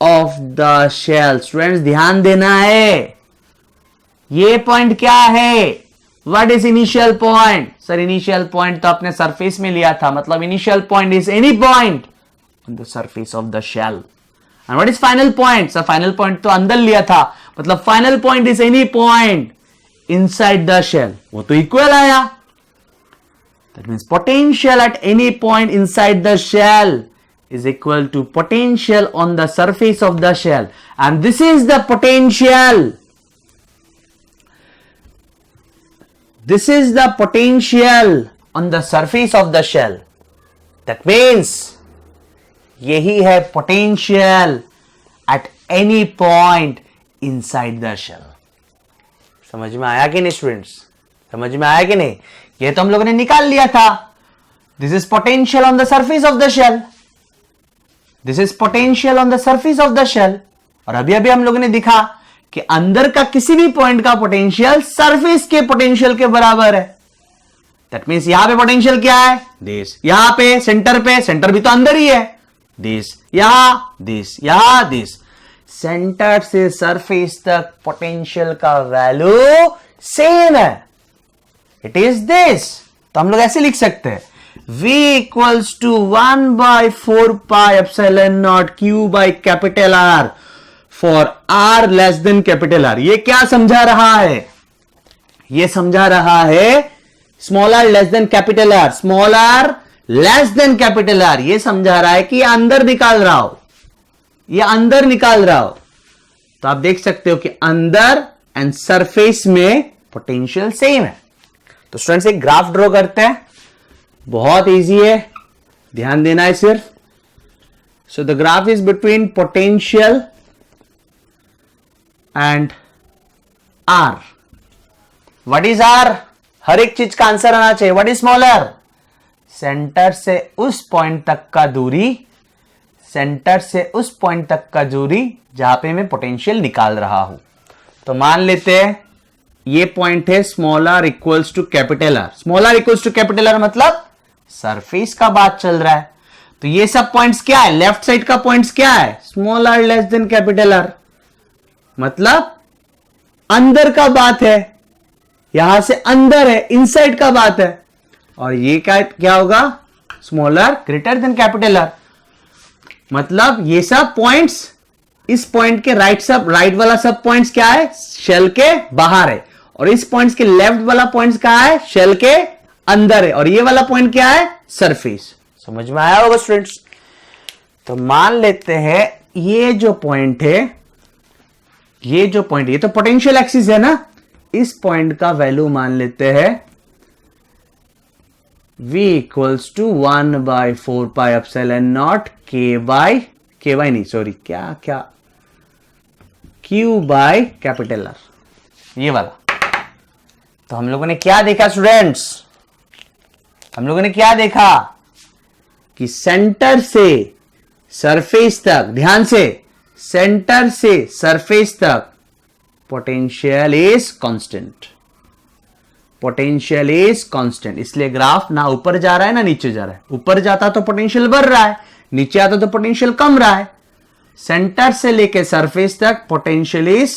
of the shell। Students ध्यान देना है, ये पॉइंट क्या है? What is initial point? Sir initial point तो आपने सरफेस में लिया था, मतलब initial point is any point on the surface of the shell and what is final point? Sir final point तो अंदर लिया था, मतलब final point is any point inside the shell, वो तो इक्वल आया. That means potential at any point inside the shell is equal to potential on the surface of the shell, and this is the potential. This is the potential on the surface of the shell. That means यही है potential at any point inside the shell. समझ में आया कि नहीं स्टूडेंट्स? समझ में आया कि नहीं? ये तो हम लोगों ने निकाल लिया था. This is potential on the surface of the shell. This is potential on the surface of the shell. और अभी अभी हम लोगों ने दिखा कि अंदर का किसी भी पॉइंट का पोटेंशियल सरफेस के पोटेंशियल के बराबर है. दैट मींस यहां पे पोटेंशियल क्या है? दिस. यहां पे सेंटर भी तो अंदर ही है. दिस यहां दिस. सेंटर से सरफेस तक पोटेंशियल का वैल्यू सेम है. It is this. तो हम लोग ऐसे लिख सकते हैं V equals to 1 by 4 pi epsilon naught Q by capital R for R less than capital R. ये क्या समझा रहा है? ये समझा रहा है small r less than capital R. Small r less than capital R ये समझा रहा है कि ये अंदर निकाल रहा हो, ये अंदर निकाल रहा हो. तो आप देख सकते हो कि अंदर एंड सरफेस में पोटेंशियल सेम है. तो स्टूडेंट्स एक ग्राफ ड्रॉ करते हैं. बहुत इजी है, ध्यान देना है सिर्फ. So the graph is between potential and R. What is R? हर एक चीज का आंसर आना चाहिए. What is smaller? सेंटर से उस पॉइंट तक का दूरी, सेंटर से उस पॉइंट तक का दूरी जहां पे मैं पोटेंशियल निकाल रहा हूं. तो मान लेते हैं ये पॉइंट है small r equals to capital R. Small r equals to capital R मतलब सरफेस का बात चल रहा है. तो ये सब पॉइंट्स क्या है? लेफ्ट साइड का पॉइंट्स क्या है? Small r less than capital R, मतलब अंदर का बात है. यहां से अंदर है, इनसाइड का बात है. और ये क्या होगा? Small r greater than capital R. मतलब ये सब पॉइंट्स, इस पॉइंट के राइट वाला सब पॉइंट्स क्या है? शेल के बाहर है. और इस पॉइंट्स के लेफ्ट वाला पॉइंट्स कहां है? शेल के अंदर है. और ये वाला पॉइंट क्या है? सरफेस. समझ में आया होगा स्टूडेंट्स? तो मान लेते हैं ये जो पॉइंट है, ये तो पोटेंशियल एक्सिस है ना. इस पॉइंट का वैल्यू मान लेते हैं V equals to 1 by 4 pi epsilon naught Q by capital R. ये वाला. तो हम लोगों ने क्या देखा स्टूडेंट्स? हम लोगों ने क्या देखा कि सेंटर से सरफेस तक, ध्यान से, सेंटर से सरफेस तक potential is constant. Potential is constant. इसलिए ग्राफ ना ऊपर जा रहा है ना नीचे जा रहा है. ऊपर जाता तो पोटेंशियल बढ़ रहा है, नीचे आता तो पोटेंशियल कम रहा है. सेंटर से लेके सरफेस तक पोटेंशियल इज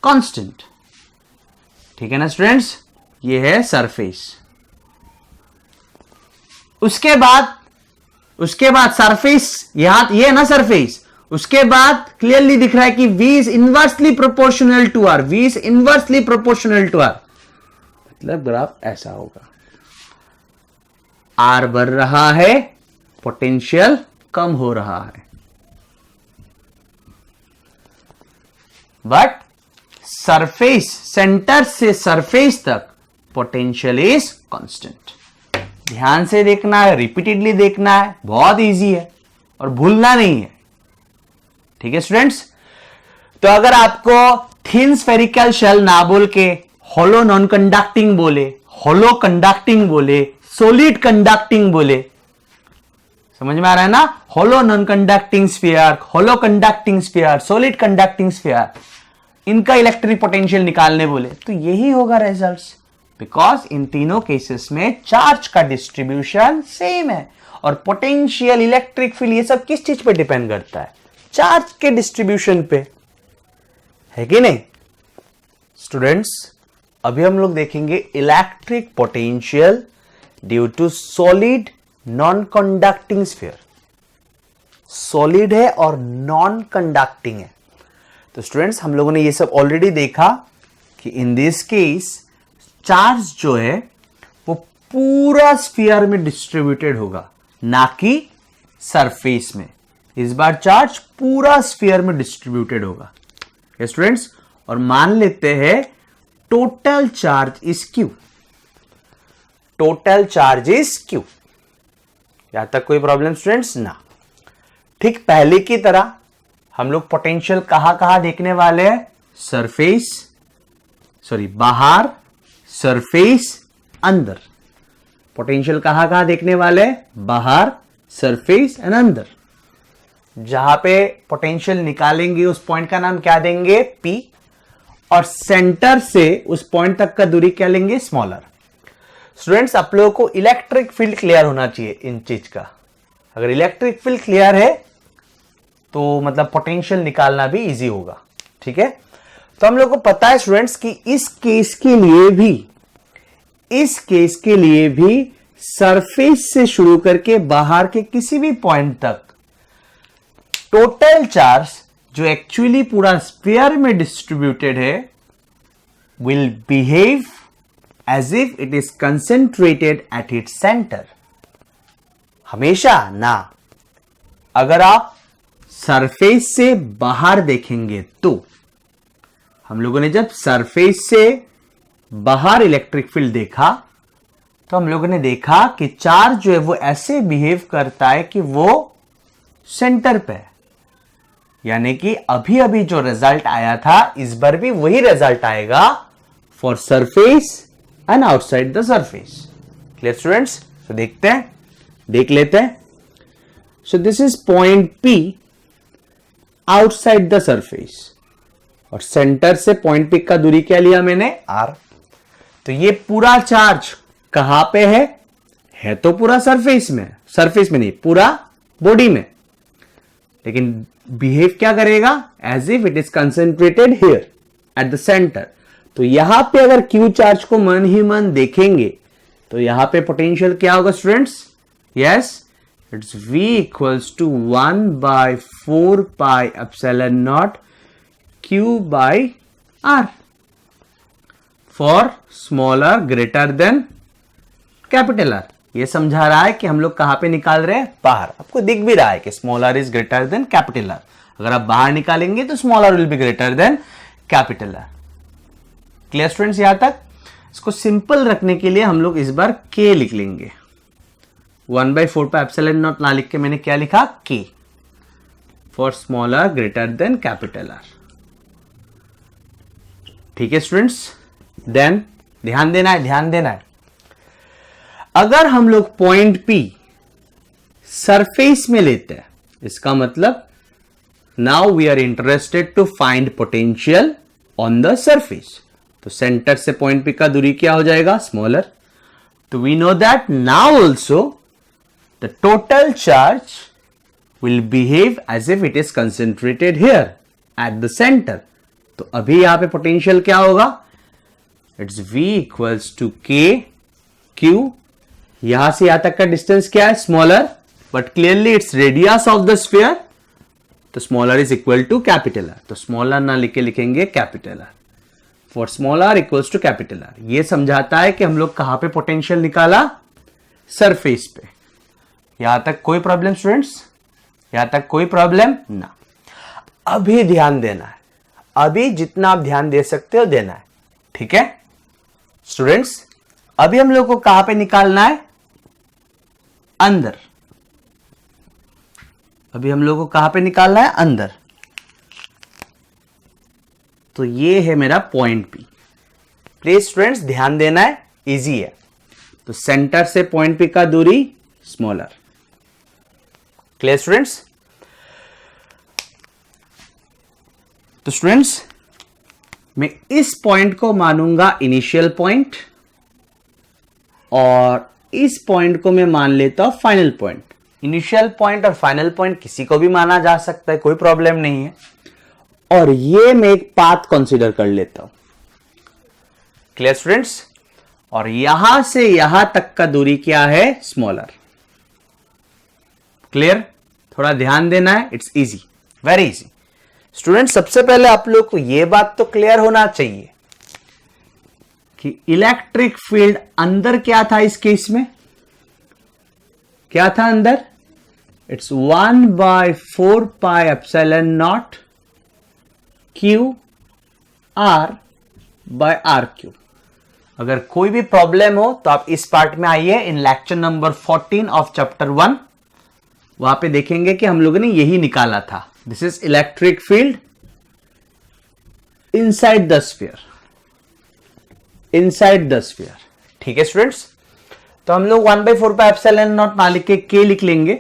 कांस्टेंट. ठीक है ना स्टूडेंट्स? ये है सरफेस. उसके बाद सरफेस, यहां ये है ना सरफेस. उसके बाद क्लियरली दिख रहा है कि V is inversely proportional to R. V is inversely proportional to R. मतलब ग्राफ ऐसा होगा. R बढ़ रहा है, पोटेंशियल कम हो रहा है. बट सरफेस, सेंटर से सरफेस तक पोटेंशियल इज कांस्टेंट. ध्यान से देखना है, रिपीटेडली देखना है. बहुत इजी है और भूलना नहीं है. ठीक है स्टूडेंट्स? तो अगर आपको थिन स्फेरिकल शेल ना बोल के होलो नॉन कंडक्टिंग बोले, होलो कंडक्टिंग बोले, सॉलिड कंडक्टिंग बोले, समझ में आ रहा है ना? Hollow non conducting sphere, hollow conducting sphere, solid conducting sphere, इनका इलेक्ट्रिक पोटेंशियल निकालने बोले तो यही होगा रिजल्ट्स. बिकॉज इन तीनों केसेस में चार्ज का डिस्ट्रीब्यूशन सेम है. और पोटेंशियल, इलेक्ट्रिक फील्ड, ये सब किस चीज पे डिपेंड करता है? चार्ज के डिस्ट्रीब्यूशन पे, है कि नहीं स्टूडेंट्स? अभी हम लोग देखेंगे electric potential due to solid non conducting sphere. Solid है और नॉन कंडक्टिंग है। तो स्टूडेंट्स हम लोगों ने ये सब ऑलरेडी देखा कि इन दिस केस चार्ज जो है वो पूरा स्फीयर में डिस्ट्रीब्यूटेड होगा, ना कि सरफेस में। इस बार चार्ज पूरा स्फीयर में डिस्ट्रीब्यूटेड होगा स्टूडेंट्स। और मान लेते हैं total charge is Q, total charge is Q. यहां तक कोई प्रॉब्लम स्टूडेंट्स ना। ठीक पहले की तरह हम लोग पोटेंशियल कहां देखने वाले हैं, सरफेस, सॉरी बाहर, सरफेस, अंदर। पोटेंशियल कहां देखने वाले हैं, बाहर, सरफेस एंड अंदर। जहां पे पोटेंशियल निकालेंगे उस पॉइंट का नाम क्या देंगे, P, और सेंटर से उस पॉइंट तक का दूरी क्या लेंगे, स्मॉलर। स्टूडेंट्स आप लोगों को इलेक्ट्रिक फील्ड क्लियर होना चाहिए इन चीज का। अगर इलेक्ट्रिक फील्ड क्लियर है तो मतलब पोटेंशियल निकालना भी इजी होगा। ठीक है, तो हम लोग को पता है स्टूडेंट्स कि इस केस के लिए भी सरफेस से शुरू करके बाहर के किसी भी पॉइंट तक टोटल चार्ज जो एक्चुअली पूरा स्फीयर में डिस्ट्रीब्यूटेड है will behave as if it is concentrated at its centre. हमेशा ना। अगर आप सरफेस से बाहर देखेंगे तो हम लोगों ने जब सरफेस से बाहर इलेक्ट्रिक फील्ड देखा तो हम लोगों ने देखा कि चार्ज जो है वो ऐसे बिहेव करता है कि वो सेंटर पे है। यानी कि अभी अभी जो रिजल्ट आया था इस बार भी वही रिजल्ट आएगा for surface and outside the surface. Clear students? तो देखते हैं, देख लेते हैं। सो this is point P outside the surface और सेंटर से पॉइंट P का दूरी क्या लिया मैंने, R। तो ये पूरा चार्ज कहां पे है तो पूरा सरफेस में नहीं, पूरा बॉडी में, लेकिन बिहेव क्या करेगा, as if it is concentrated here at the centre. तो यहां पे अगर क्यू चार्ज को मन ही मन देखेंगे तो यहां पे पोटेंशियल क्या होगा students, yes it's V equals to 1/4 pi epsilon naught Q by R for small r greater than capital R। ये समझा रहा है कि हम लोग कहां पे निकाल रहे हैं, बाहर। आपको दिख भी रहा है कि smaller is greater than capital R। अगर आप बाहर निकालेंगे तो smaller will be greater than capital R। Clear students? यहां तक। इसको सिंपल रखने के लिए हम लोग इस बार K लिख लेंगे। 1/4 पाई एप्सिलॉन नॉट ना लिख के मैंने क्या लिखा, K for small r greater than capital R। ठीक है स्टूडेंट्स? देन ध्यान देना है, अगर हम लोग पॉइंट P सरफेस में लेते हैं, इसका मतलब now we are interested to find potential on the surface. तो सेंटर से पॉइंट P का दूरी क्या हो जाएगा, स्मॉलर। तो we know that now also the total charge will behave as if it is concentrated here at the centre. तो अभी यहां पे पोटेंशियल क्या होगा, it's V equals to K Q। यहां से यहां तक का डिस्टेंस क्या है, smaller, but clearly it's radius of the sphere. तो smaller is equal to capital R। तो स्मॉलर ना लिख के लिखेंगे capital R for smaller equals to capital R। ये समझाता है कि हम लोग कहां पे पोटेंशियल निकाला, सरफेस पे। यहां तक कोई प्रॉब्लम स्टूडेंट्स? यहां तक कोई प्रॉब्लम ना। अभी ध्यान देना है, अभी जितना आप ध्यान दे सकते हो देना है। ठीक है स्टूडेंट्स? अभी हम लोग को कहां पे निकालना है, अंदर। अभी हम लोग को कहां पे निकालना है, अंदर। तो ये है मेरा पॉइंट P। प्लीज स्टूडेंट्स ध्यान देना है, इजी है। तो सेंटर से पॉइंट P का दूरी स्मॉलर। Clear students? तो स्टूडेंट्स मैं इस पॉइंट को मानूंगा इनिशियल पॉइंट और इस पॉइंट को मैं मान लेता हूं फाइनल पॉइंट। इनिशियल पॉइंट और फाइनल पॉइंट किसी को भी माना जा सकता है, कोई प्रॉब्लम नहीं है। और ये मैं एक पाथ कंसीडर कर लेता हूं। Clear students? और यहां से यहां तक का दूरी क्या है, स्मॉलर। क्लियर? थोड़ा ध्यान देना है, it's easy, very easy. Student सबसे पहले आप लोग को यह बात तो क्लियर होना चाहिए कि इलेक्ट्रिक फील्ड अंदर क्या था इस केस में, क्या था अंदर, it's 1/4 pi epsilon naught Q r by r Q. अगर कोई भी प्रॉब्लम हो तो आप इस पार्ट में आइए, इन लेक्चर नंबर 14 ऑफ चैप्टर 1, वहां पे देखेंगे कि हम लोगों ने यही निकाला था। This is electric field inside the sphere, inside the sphere. ठीक है स्टूडेंट्स, तो हम लोग 1/4 पाई एप्सिलॉन नॉट ना लिख के के लिख लेंगे,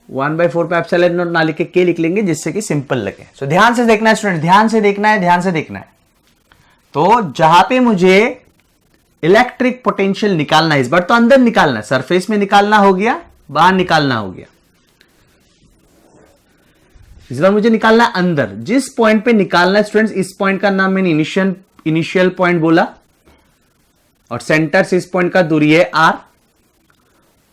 1/4 पाई एप्सिलॉन नॉट ना लिख के के लिख लेंगे, जिससे कि सिंपल लगे। सो ध्यान से देखना है स्टूडेंट, ध्यान से देखना है, ध्यान से देखना है। तो जहां पे मुझे इलेक्ट्रिक पोटेंशियल निकालना है, इस बार तो अंदर निकालना है, सरफेस में निकालना हो गया, बाहर निकालना हो गया, इस बार मुझे निकालना है अंदर। जिस पॉइंट पे निकालना है स्टूडेंट्स, इस पॉइंट का नाम मैंने इनिशियल पॉइंट बोला, और सेंटर से इस पॉइंट का दूरी है r,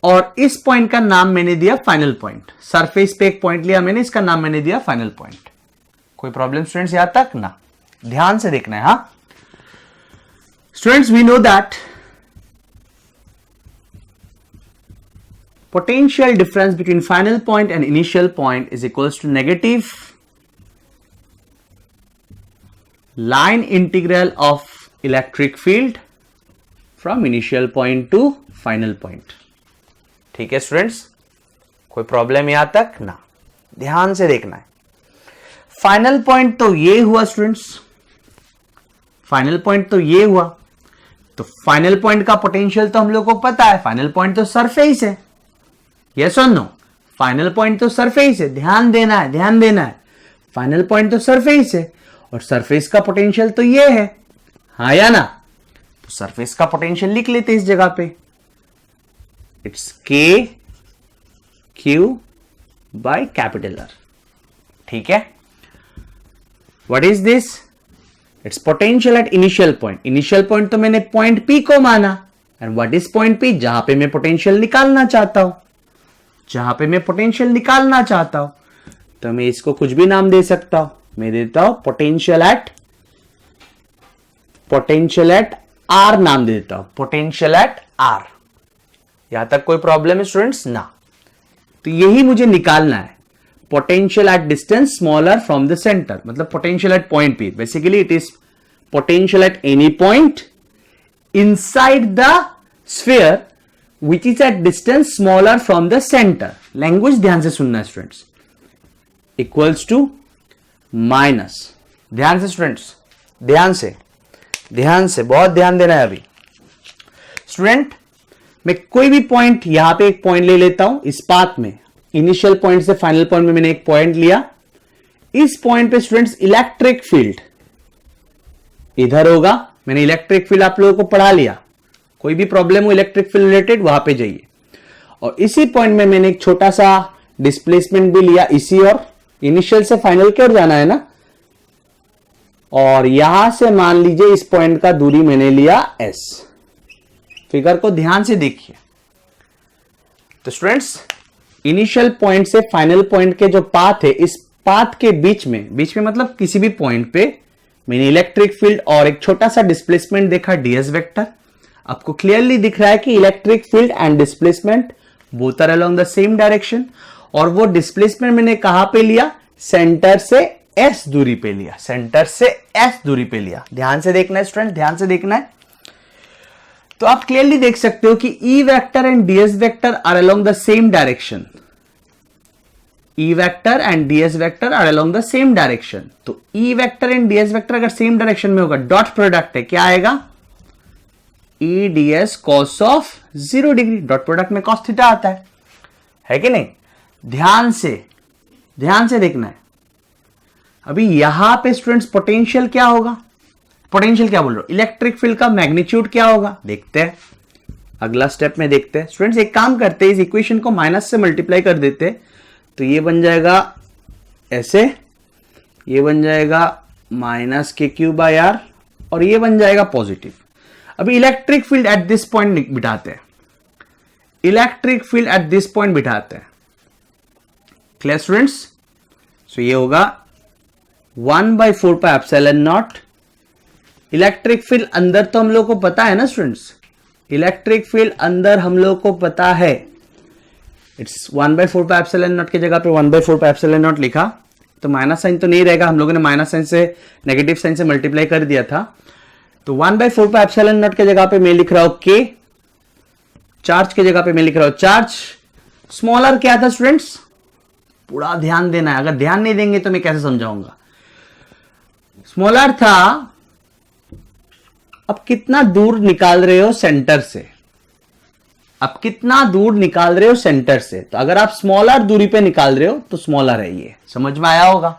और इस पॉइंट का नाम मैंने दिया फाइनल पॉइंट। सरफेस पे एक पॉइंट लिया मैंने, इसका नाम मैंने दिया फाइनल पॉइंट। कोई प्रॉब्लम स्टूडेंट्स यहां तक ना? ध्यान से देखना है। हाँ students, we know that potential difference between final point and initial point is equals to negative line integral of electric field from initial point to final point। ठीक है स्टूडेंट्स, कोई प्रॉब्लम यहां तक ना? ध्यान से देखना है। फाइनल पॉइंट तो ये हुआ स्टूडेंट्स, फाइनल पॉइंट तो ये हुआ, तो फाइनल पॉइंट का पोटेंशियल तो हम लोग को पता है, फाइनल पॉइंट तो सरफेस है, यस और नो? फाइनल पॉइंट तो सरफेस है, ध्यान देना है, ध्यान देना है। फाइनल पॉइंट तो सरफेस है, और सरफेस का पोटेंशियल तो ये है, हाँ या ना? तो सरफेस का पोटेंशियल लिख लेते इस जगह पे, इट्स के क्यू बाय कैपिटल आर। ठीक है, what is this? It's potential at initial point. Initial point तो मैंने पॉइंट पी को माना, and what is point P? जहां पे मैं पोटेंशियल निकालना चाहता हूं, जहां पे मैं पोटेंशियल निकालना चाहता हूं, तो मैं इसको कुछ भी नाम दे सकता हूं। मैं देता हूं पोटेंशियल एट आर नाम देता हूं, पोटेंशियल एट आर। यहां तक कोई प्रॉब्लम है स्टूडेंट्स ना? तो यही मुझे निकालना है, potential at distance smaller from the center, मतलब potential at point P. Basically it is potential at any point inside the sphere which is at distance smaller from the center। Language ध्यान से सुनना है स्टूडेंट्स, इक्वल्स टू माइनस, ध्यान से स्टूडेंट्स, ध्यान से बहुत ध्यान देना है। अभी स्टूडेंट मैं कोई भी पॉइंट, यहां पे एक पॉइंट ले लेता हूं इस पाथ में, इनिशियल पॉइंट से फाइनल पॉइंट में मैंने एक पॉइंट लिया। इस पॉइंट पे स्टूडेंट्स इलेक्ट्रिक फील्ड इधर होगा, मैंने इलेक्ट्रिक फील्ड आप लोगों को पढ़ा लिया, कोई भी प्रॉब्लम हो इलेक्ट्रिक फील्ड रिलेटेड वहां पे जाइए। और इसी पॉइंट में मैंने एक छोटा सा डिस्प्लेसमेंट भी लिया इसी, और इनिशियल से फाइनल की ओर जाना है ना, और यहां से मान लीजिए इस पॉइंट का दूरी मैंने लिया s। फिगर को ध्यान से देखिए। तो स्टूडेंट्स इनिशियल पॉइंट से फाइनल पॉइंट के जो पाथ है, इस पाथ के बीच में मतलब किसी भी पॉइंट पे मैंने इलेक्ट्रिक फील्ड और एक छोटा सा डिस्प्लेसमेंट देखा ds वेक्टर। आपको क्लियरली दिख रहा है कि electric field and displacement both are along the same direction, और वो डिस्प्लेसमेंट मैंने कहां पे लिया? सेंटर से s दूरी पे लिया, सेंटर से s दूरी पे लिया। ध्यान से देखना है स्टूडेंट, ध्यान से देखना है। तो आप क्लियरली देख सकते हो कि E vector and ds vector are along the same direction, E vector and ds vector are along the same direction. तो E vector and ds vector अगर सेम डायरेक्शन में होगा, डॉट प्रोडक्ट है, क्या आएगा? E ds cos of 0 degree, dot product में cos थीटा आता है कि नहीं? ध्यान से देखना है। अभी यहां पे स्टूडेंट्स पोटेंशियल क्या होगा? पोटेंशियल क्या बोल रहे हो? इलेक्ट्रिक फील्ड का मैग्नीट्यूड क्या होगा? देखते हैं, अगला स्टेप में देखते हैं। स्टूडेंट्स एक काम करते हैं, इस इक्वेशन को माइनस से मल्टीप्लाई कर देते हैं, तो ये बन जाएगा ऐसे, ये बन जाएगा माइनस के क्यू बाय आर, और ये बन जाएगा पॉजिटिव। अभी electric field at this point बिठाते हैं, electric field at this point बिठाते हैं। Clear students? सो ये होगा 1/4πε0। इलेक्ट्रिक फील्ड अंदर तो हम लोग को पता है ना स्टूडेंट्स, इलेक्ट्रिक फील्ड अंदर हम लोग को पता है, इट्स 1/4πε0 की जगह पे 1/4πε0 लिखा, तो माइनस साइन तो नहीं रहेगा, हम लोगों ने माइनस साइन से नेगेटिव साइन से मल्टीप्लाई कर दिया था। तो 1/4πε0 की जगह पे मैं लिख रहा हूं के, चार्ज की जगह पे मैं लिख रहा हूं चार्ज। स्मॉल आर क्या था स्टूडेंट्स? पूरा ध्यान देना है, अगर ध्यान नहीं देंगे तो मैं कैसे समझाऊंगा। स्मॉल आर था, अब कितना दूर निकाल रहे हो सेंटर से, अब कितना दूर निकाल रहे हो सेंटर से। तो अगर आप स्मॉल आर दूरी पे निकाल रहे हो तो स्मॉल आर है, ये समझ में आया होगा।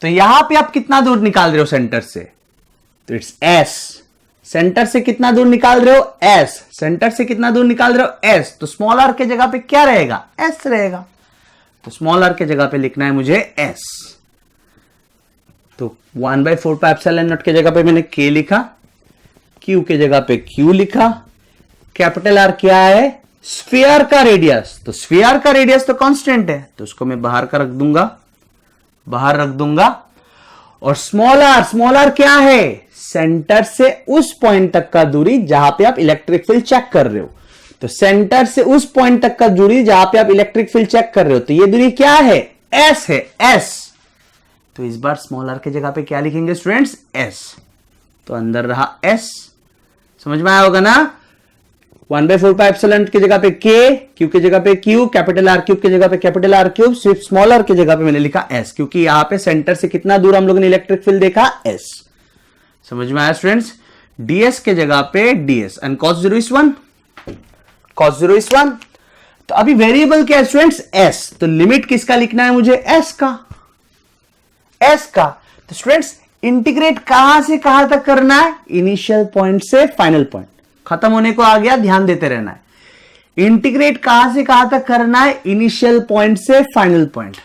तो यहां पे आप कितना दूर निकाल रहे हो सेंटर से, तो इट्स एस। सेंटर से कितना दूर निकाल रहे हो? एस। सेंटर से कितना दूर निकाल रहे हो? एस। तो स्मॉल आर के जगह पे क्या रहेगा? एस रहेगा। तो स्मॉल आर के जगह पे लिखना है मुझे एस। तो 1/4πε0 के जगह पे मैंने के लिखा, क्यू के जगह पे क्यू लिखा। कैपिटल आर क्या है? स्फीयर का रेडियस। तो स्फीयर का रेडियस तो कांस्टेंट है, तो उसको मैं बाहर का रख दूंगा, बाहर रख दूंगा। और स्मॉल आर क्या है? सेंटर से उस पॉइंट तक का दूरी जहां पे आप इलेक्ट्रिक फील्ड चेक कर रहे हो। तो सेंटर से उस पॉइंट तक का दूरी जहां पे आप इलेक्ट्रिक फील्ड चेक कर रहे हो, तो ये दूरी क्या है? एस है, एस। तो इस बार स्मॉल आर की जगह पे क्या लिखेंगे स्टूडेंट्स? एस। तो अंदर रहा एस, समझ में आया होगा ना। 1/4πε की जगह पे के, क्यू की जगह पे क्यू, कैपिटल आर क्यूब की जगह पे कैपिटल आर क्यूब, सिर्फ स्मॉल आर की जगह पे मैंने लिखा एस, क्योंकि यहां पे सेंटर से कितना दूर हम लोगों ने इलेक्ट्रिक फील्ड देखा? एस। समझ में आया स्टूडेंट्स? ds के जगह पे ds and cos 0 is 1, cos 0 is 1। तो अभी वेरिएबल क्या है स्टूडेंट्स? s। तो लिमिट किसका लिखना है मुझे? s का, s का। तो स्टूडेंट्स इंटीग्रेट कहां से कहां तक करना है? इनिशियल पॉइंट से फाइनल पॉइंट। खत्म होने को आ गया, ध्यान देते रहना है। इंटीग्रेट कहां से कहां तक करना है? इनिशियल पॉइंट से फाइनल पॉइंट।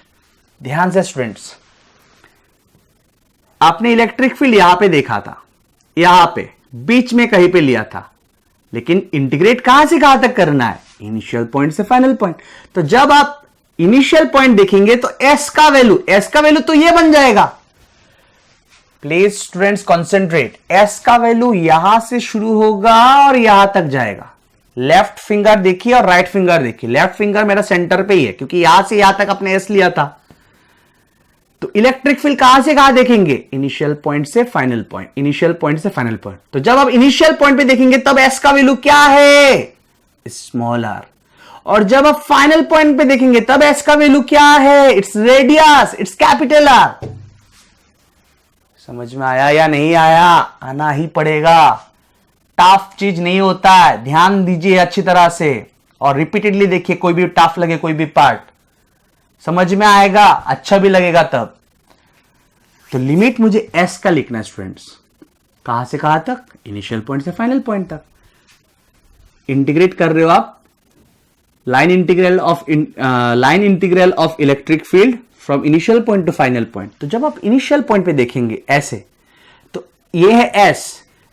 ध्यान से स्टूडेंट्स, आपने इलेक्ट्रिक फील्ड यहां पे देखा था, यहां पे बीच में कहीं पे लिया था, लेकिन इंटीग्रेट कहां से कहां तक करना है? इनिशियल पॉइंट से फाइनल पॉइंट। तो जब आप इनिशियल पॉइंट देखेंगे तो s का वैल्यू तो ये बन जाएगा। Please students concentrate. s का वैल्यू यहां से शुरू होगा और यहां तक जाएगा। लेफ्ट फिंगर देखिए और राइट फिंगर देखिए। लेफ्ट फिंगर मेरा सेंटर पे ही है, क्योंकि यहां से यहां तक अपने s लिया था। तो इलेक्ट्रिक फील्ड कहां से कहां देखेंगे? इनिशियल पॉइंट से फाइनल पॉइंट, इनिशियल पॉइंट से फाइनल पॉइंट। तो जब आप इनिशियल पॉइंट पे देखेंगे तब s का वैल्यू क्या है? Small r. और जब आप फाइनल पॉइंट पे देखेंगे तब s का वैल्यू क्या है? It's radius, it's capital R. समझ में आया या नहीं आया? आना ही पड़ेगा, टफ चीज नहीं होता है। ध्यान दीजिए अच्छी तरह से और रिपीटेडली देखिए, कोई भी टफ लगे कोई भी पार्ट, समझ में आएगा, अच्छा भी लगेगा तब। तो लिमिट मुझे s का लिखना है स्टूडेंट्स। कहां से कहां तक? इनिशियल पॉइंट से फाइनल पॉइंट तक। इंटीग्रेट कर रहे हो आप line integral of electric field from initial point to final point. तो जब आप इनिशियल पॉइंट पे देखेंगे ऐसे, तो ये है s,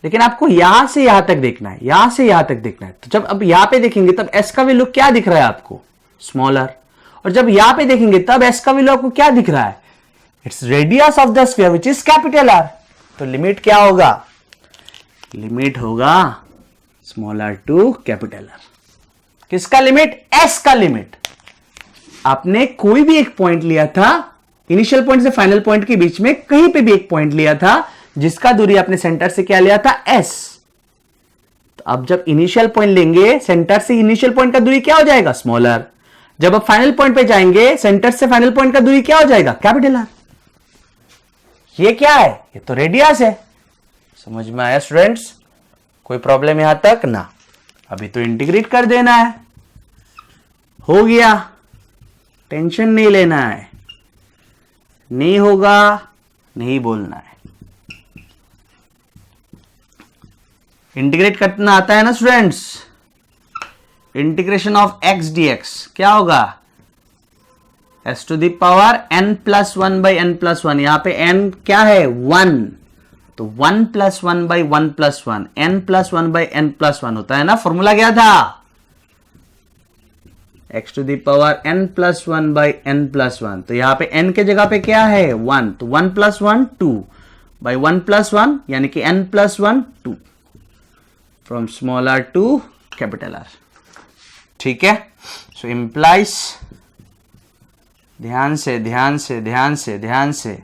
लेकिन आपको यहां से यहां तक देखना है, यहां से यहां तक देखना है। तो जब अब यहां पे देखेंगे तब s का वैल्यू क्या दिख रहा है आपको? Small r. और जब यहां पे देखेंगे तब s का वैल्यू आपको क्या दिख रहा है? It's radius of the sphere which is capital R. तो लिमिट क्या होगा? लिमिट होगा small r to capital R. किसका लिमिट? s का लिमिट। आपने कोई भी एक पॉइंट लिया था, इनिशियल पॉइंट से फाइनल पॉइंट के बीच में कहीं पे भी एक पॉइंट लिया था, जिसका दूरी आपने सेंटर से क्या लिया था? s। तो अब जब इनिशियल पॉइंट लेंगे, सेंटर से इनिशियल पॉइंट का दूरी क्या हो जाएगा? Small r. जब आप फाइनल पॉइंट पे जाएंगे, सेंटर से फाइनल पॉइंट का दूरी क्या हो जाएगा? Capital R. ये क्या है? ये तो रेडियस है। समझ में आया स्टूडेंट्स? कोई प्रॉब्लम यहां तक ना? अभी तो इंटीग्रेट कर देना है, हो गया, टेंशन नहीं लेना है। नहीं होगा नहीं बोलना है। इंटीग्रेट करना आता है ना students? Integration of x dx क्या होगा? s to the power n plus 1/n+1। यहां पे n क्या है? 1। तो 1 + 1/1+1, n + 1/n+1 होता है ना। फॉर्मूला क्या था? x to the power n plus 1 by n plus 1। तो यहां पे n के जगह पे क्या है 1, तो 1 प्लस 1 2 बाई 1 प्लस 1 यानी कि n plus 1 2 from small r to capital R। ठीक है, सो इम्प्लाइज, ध्यान से ध्यान से ध्यान से ध्यान से,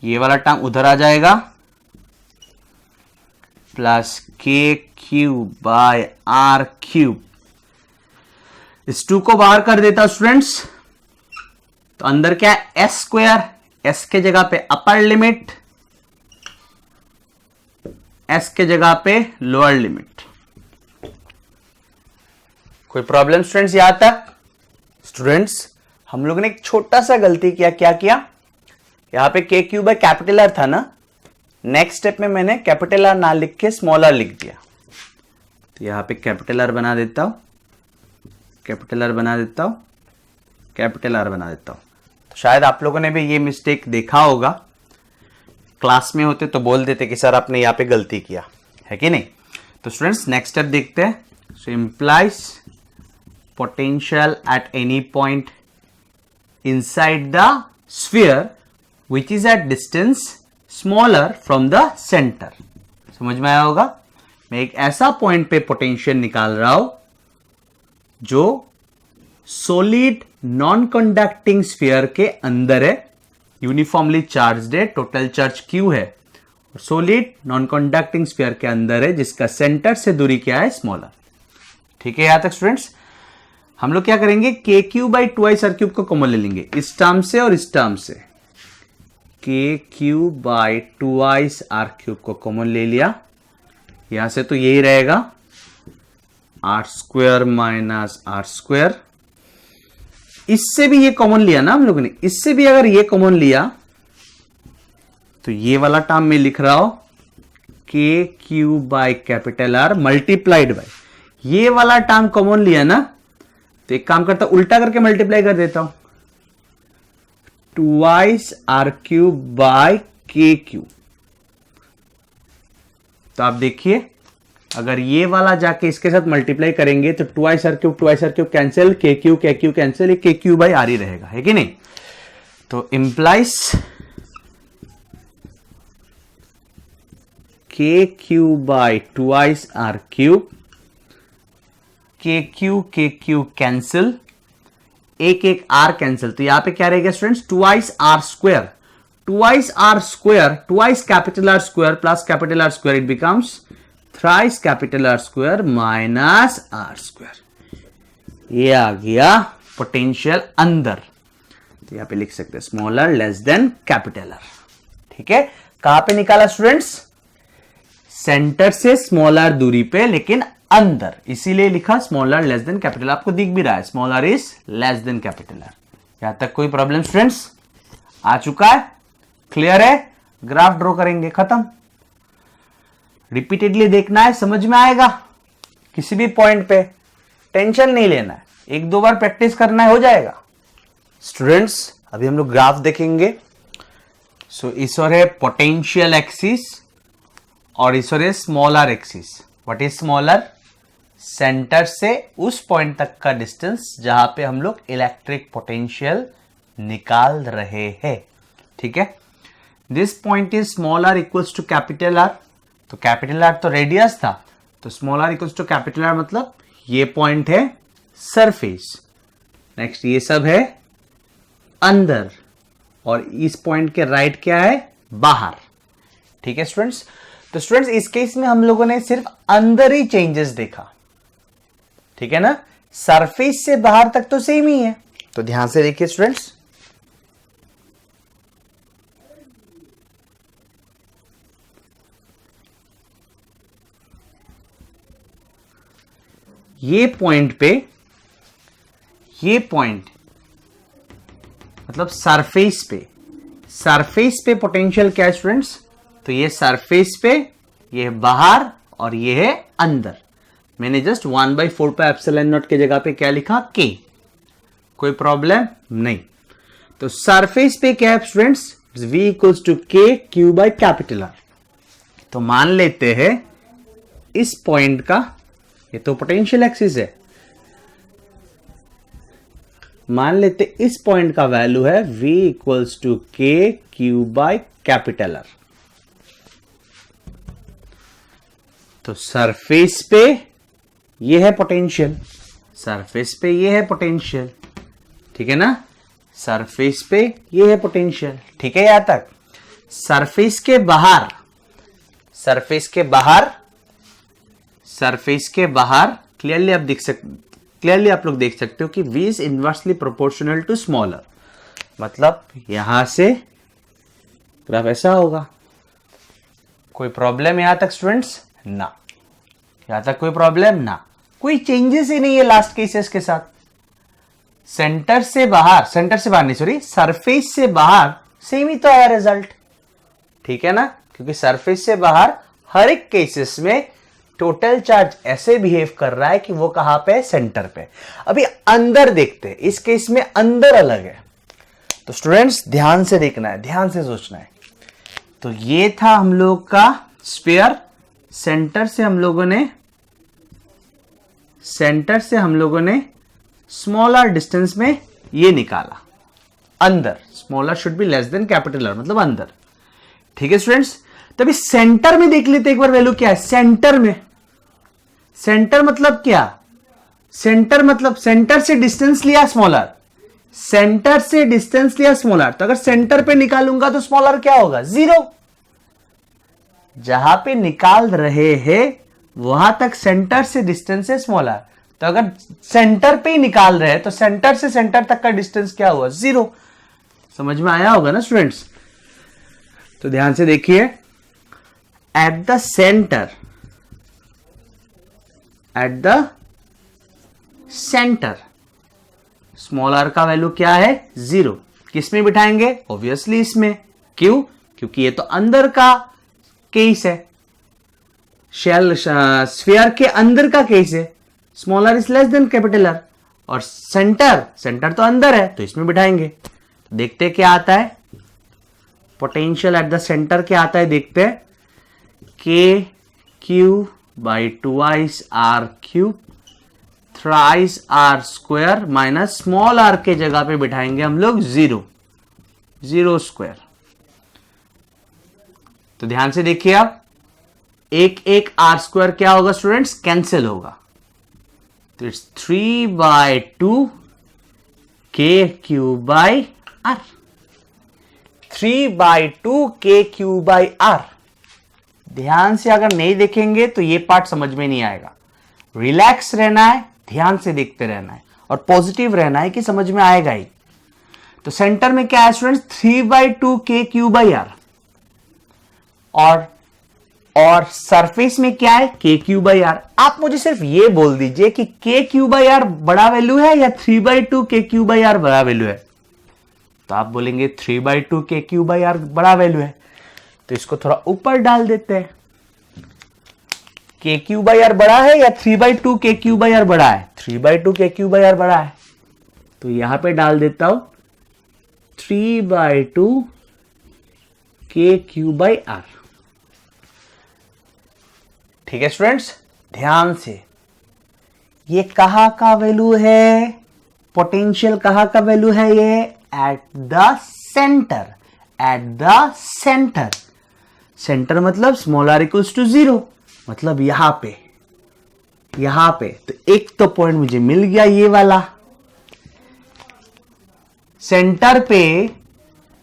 ये वाला टर्म उधर आ जाएगा प्लस के क्यूब बाय आर क्यूब। इस 2 को बाहर कर देता स्टूडेंट्स, तो अंदर क्या है एस स्क्वायर, एस के जगह पे अपर लिमिट, एस के जगह पे लोअर लिमिट। कोई प्रॉब्लम स्टूडेंट्स यहां तक? स्टूडेंट्स हम लोगों ने एक छोटा सा गलती किया, क्या किया, यहां पे के क्यूब बाय कैपिटल आर था ना, नेक्स्ट स्टेप में मैंने कैपिटल आर ना लिख के स्मॉल आर लिख दिया। तो यहां पे कैपिटल आर बना देता हूं, कैपिटल आर बना देता हूं, कैपिटल आर बना देता हूं। तो शायद आप लोगों ने भी ये मिस्टेक देखा होगा, क्लास में होते तो बोल देते कि सर आपने यहां पे गलती किया है कि नहीं। तो स्टूडेंट्स नेक्स्ट स्टेप देखते हैं। So implies potential at any point inside the sphere which is at distance smaller from the center। समझ में आया होगा, मैं एक ऐसा पॉइंट पे पोटेंशियल निकाल रहा हूं जो सॉलिड नॉन कंडक्टिंग स्फीयर के अंदर है, यूनिफॉर्मली चार्ज्ड है, टोटल चार्ज Q है, और सॉलिड नॉन कंडक्टिंग स्फीयर के अंदर है जिसका सेंटर से दूरी क्या है स्मॉलर। ठीक है, यहां तक स्टूडेंट्स हम लोग क्या करेंगे, k cube by 2i R cube को कॉमन ले लेंगे, इस टर्म से और इस टर्म से, k cube by 2i R cube को कॉमन ले लिया, यहां से तो यही रहेगा R square minus r square. इससे भी ये कॉमन लिया ना हम लोगों ने, इससे भी अगर ये कॉमन लिया तो ये वाला टर्म में लिख रहा हूं के cube by capital R multiplied by, ये वाला टर्म कॉमन लिया ना, तो एक काम करता हूं उल्टा करके मल्टीप्लाई कर देता हूं, 2i आर क्यूब बाय के क्यूब। तो आप देखिए अगर ये वाला जाके इसके साथ मल्टीप्लाई करेंगे तो 2i R cube cancel, k Q cancel, k Q by R ही रहेगा, है कि नहीं। तो implies k Q by 2i R cube, k Q cancel, एक एक आर कैंसिल, तो यहां पे क्या रहेगा students 2i R square, 2i R square, 2i capital R square plus capital R square, it becomes thrice capital R square minus r square. ये आ गया पोटेंशियल अंदर, तो यहां पे लिख सकते हैं smaller less than capital are. ठीक है, कहां पे निकाला स्टूडेंट्स, सेंटर से स्मॉलर दूरी पे लेकिन अंदर, इसीलिए लिखा स्मॉलर लेस देन कैपिटल, आपको दिख भी रहा है smaller is less than capital are. यहां तक कोई प्रॉब्लम स्टूडेंट्स आ चुका है, क्लियर है, ग्राफ ड्रॉ करेंगे, खत्म। रिपीटेडली देखना है, समझ में आएगा, किसी भी पॉइंट पे टेंशन नहीं लेना है, एक दो बार प्रैक्टिस करना है, हो जाएगा। स्टूडेंट्स अभी हम लोग ग्राफ देखेंगे। सो इस और है पोटेंशियल एक्सिस और इस और है smaller axis. What is smaller, centre से उस पॉइंट तक का डिस्टेंस जहां पे हम लोग इलेक्ट्रिक पोटेंशियल निकाल रहे हैं। ठीक है, this point is small r equals to capital R, तो कैपिटल आर तो रेडियस था, तो small r equals to capital R मतलब ये पॉइंट है सरफेस, नेक्स्ट ये सब है अंदर, और इस पॉइंट के राइट क्या है बाहर। ठीक है स्टूडेंट्स, तो स्टूडेंट्स इस केस में हम लोगों ने सिर्फ अंदर ही चेंजेस देखा, ठीक है ना, सरफेस से बाहर तक तो सेम ही है। तो ध्यान से देखिए स्टूडेंट्स, ये पॉइंट पे, ये पॉइंट मतलब सरफेस पे, सरफेस पे पोटेंशियल क्या है स्टूडेंट्स, तो ये सरफेस पे, ये बाहर और ये है अंदर। मैंने जस्ट 1/4 पे एप्सिलॉन नॉट के जगह पे क्या लिखा के, कोई प्रॉब्लम नहीं। तो सरफेस पे क्या है स्टूडेंट्स, v इक्वल्स टू के क्यू बाई कैपिटल आर। तो मान लेते हैं इस पॉइंट का, ये तो पोटेंशियल एक्सिस है, मान लेते इस पॉइंट का वैल्यू है v इक्वल्स टू के क्यू बाय कैपिटल आर। तो सरफेस पे ये है पोटेंशियल, सरफेस पे ये है पोटेंशियल, ठीक है ना, सरफेस पे ये है पोटेंशियल, ठीक है यहां तक। सरफेस के बाहर, सरफेस के बाहर, सरफेस के बाहर क्लियरली आप लोग देख सकते हो कि v is inversely proportional to small r, मतलब यहां से ग्राफ ऐसा होगा। कोई प्रॉब्लम यहां तक स्टूडेंट्स? ना, यहां तक कोई प्रॉब्लम ना, कोई चेंजेस ही नहीं है लास्ट केसेस के साथ। सेंटर से बाहर नहीं सॉरी, सरफेस से बाहर सेम ही तो आया रिजल्ट, ठीक है ना, क्योंकि सरफेस से बाहर हर एक केसेस में टोटल चार्ज ऐसे बिहेव कर रहा है कि वो कहां पे है, सेंटर पे। अभी अंदर देखते हैं, इस केस में अंदर अलग है। तो स्टूडेंट्स ध्यान से देखना है, ध्यान से सोचना है। तो ये था हम लोग का स्फीयर, सेंटर से हम लोगों ने स्मॉलर डिस्टेंस में ये निकाला, अंदर। Smaller should be less than capital R, मतलब अंदर, ठीक है स्टूडेंट्स। तभी सेंटर में देख लेते एक बार वैल्यू क्या है। सेंटर में, सेंटर मतलब क्या, सेंटर मतलब सेंटर से डिस्टेंस लिया स्मॉलर, सेंटर से डिस्टेंस लिया स्मॉलर, तो अगर सेंटर पे निकालूंगा तो स्मॉलर क्या होगा, 0। जहां पे निकाल रहे हैं वहां तक सेंटर से डिस्टेंस है स्मॉलर, तो अगर सेंटर पे ही निकाल रहे हैं तो सेंटर से सेंटर तक का डिस्टेंस क्या हुआ, 0। समझ में आया होगा ना स्टूडेंट्स। तो ध्यान से देखिए, at the centre small r का वैल्यू क्या है, 0। किस में बिठाएंगे, ऑब्वियसली इसमें। क्यों, क्योंकि ये तो अंदर का केस है, स्फीयर के अंदर का केस है। Small r is less than capital R, और सेंटर तो अंदर है, तो इसमें बिठाएंगे। देखते क्या आता है, पोटेंशियल एट द सेंटर क्या आता है, देखते हैं। K Q by twice R cube thrice are square minus small r के जगह पे बिठाएंगे हम लोग 0 स्क्वायर। तो ध्यान से देखिए आप, एक आर स्क्वायर क्या होगा स्टूडेंट्स, कैंसिल होगा। तो इट्स 3/2 के क्यू बाई आर, 3/2 के क्यू बाई आर। ध्यान से अगर नहीं देखेंगे तो ये पार्ट समझ में नहीं आएगा। रिलैक्स रहना है, ध्यान से देखते रहना है, और पॉजिटिव रहना है कि समझ में आएगा ही। तो सेंटर में क्या है स्टूडेंट्स, 3/2 के क्यू बाई आर, और सरफेस में क्या है, के क्यू बाई आर। आप मुझे सिर्फ ये बोल दीजिए कि के क्यू बाई आर बड़ा वैल्यू है या 3/2 के क्यू बाई आर बड़ा वैल्यू है। तो आप बोलेंगे 3/2 के क्यू बाई आर बड़ा वैल्यू है, तो इसको थोड़ा ऊपर डाल देते हैं। के क्यू बाई आर बड़ा है या 3/2 के क्यू बाई आर बड़ा है, 3/2 के क्यू बाई आर बड़ा है, तो यहां पे डाल देता हूं 3/2 के क्यू बाई आर। ठीक है स्टूडेंट्स, ध्यान से, ये कहां का वैल्यू है, पोटेंशियल कहां का वैल्यू है, ये eight the centre, eight the centre. Centre मतलब स्मॉल आर इक्वल्स टू 0, मतलब यहां पे तो एक तो पॉइंट मुझे मिल गया, ये वाला। सेंटर पे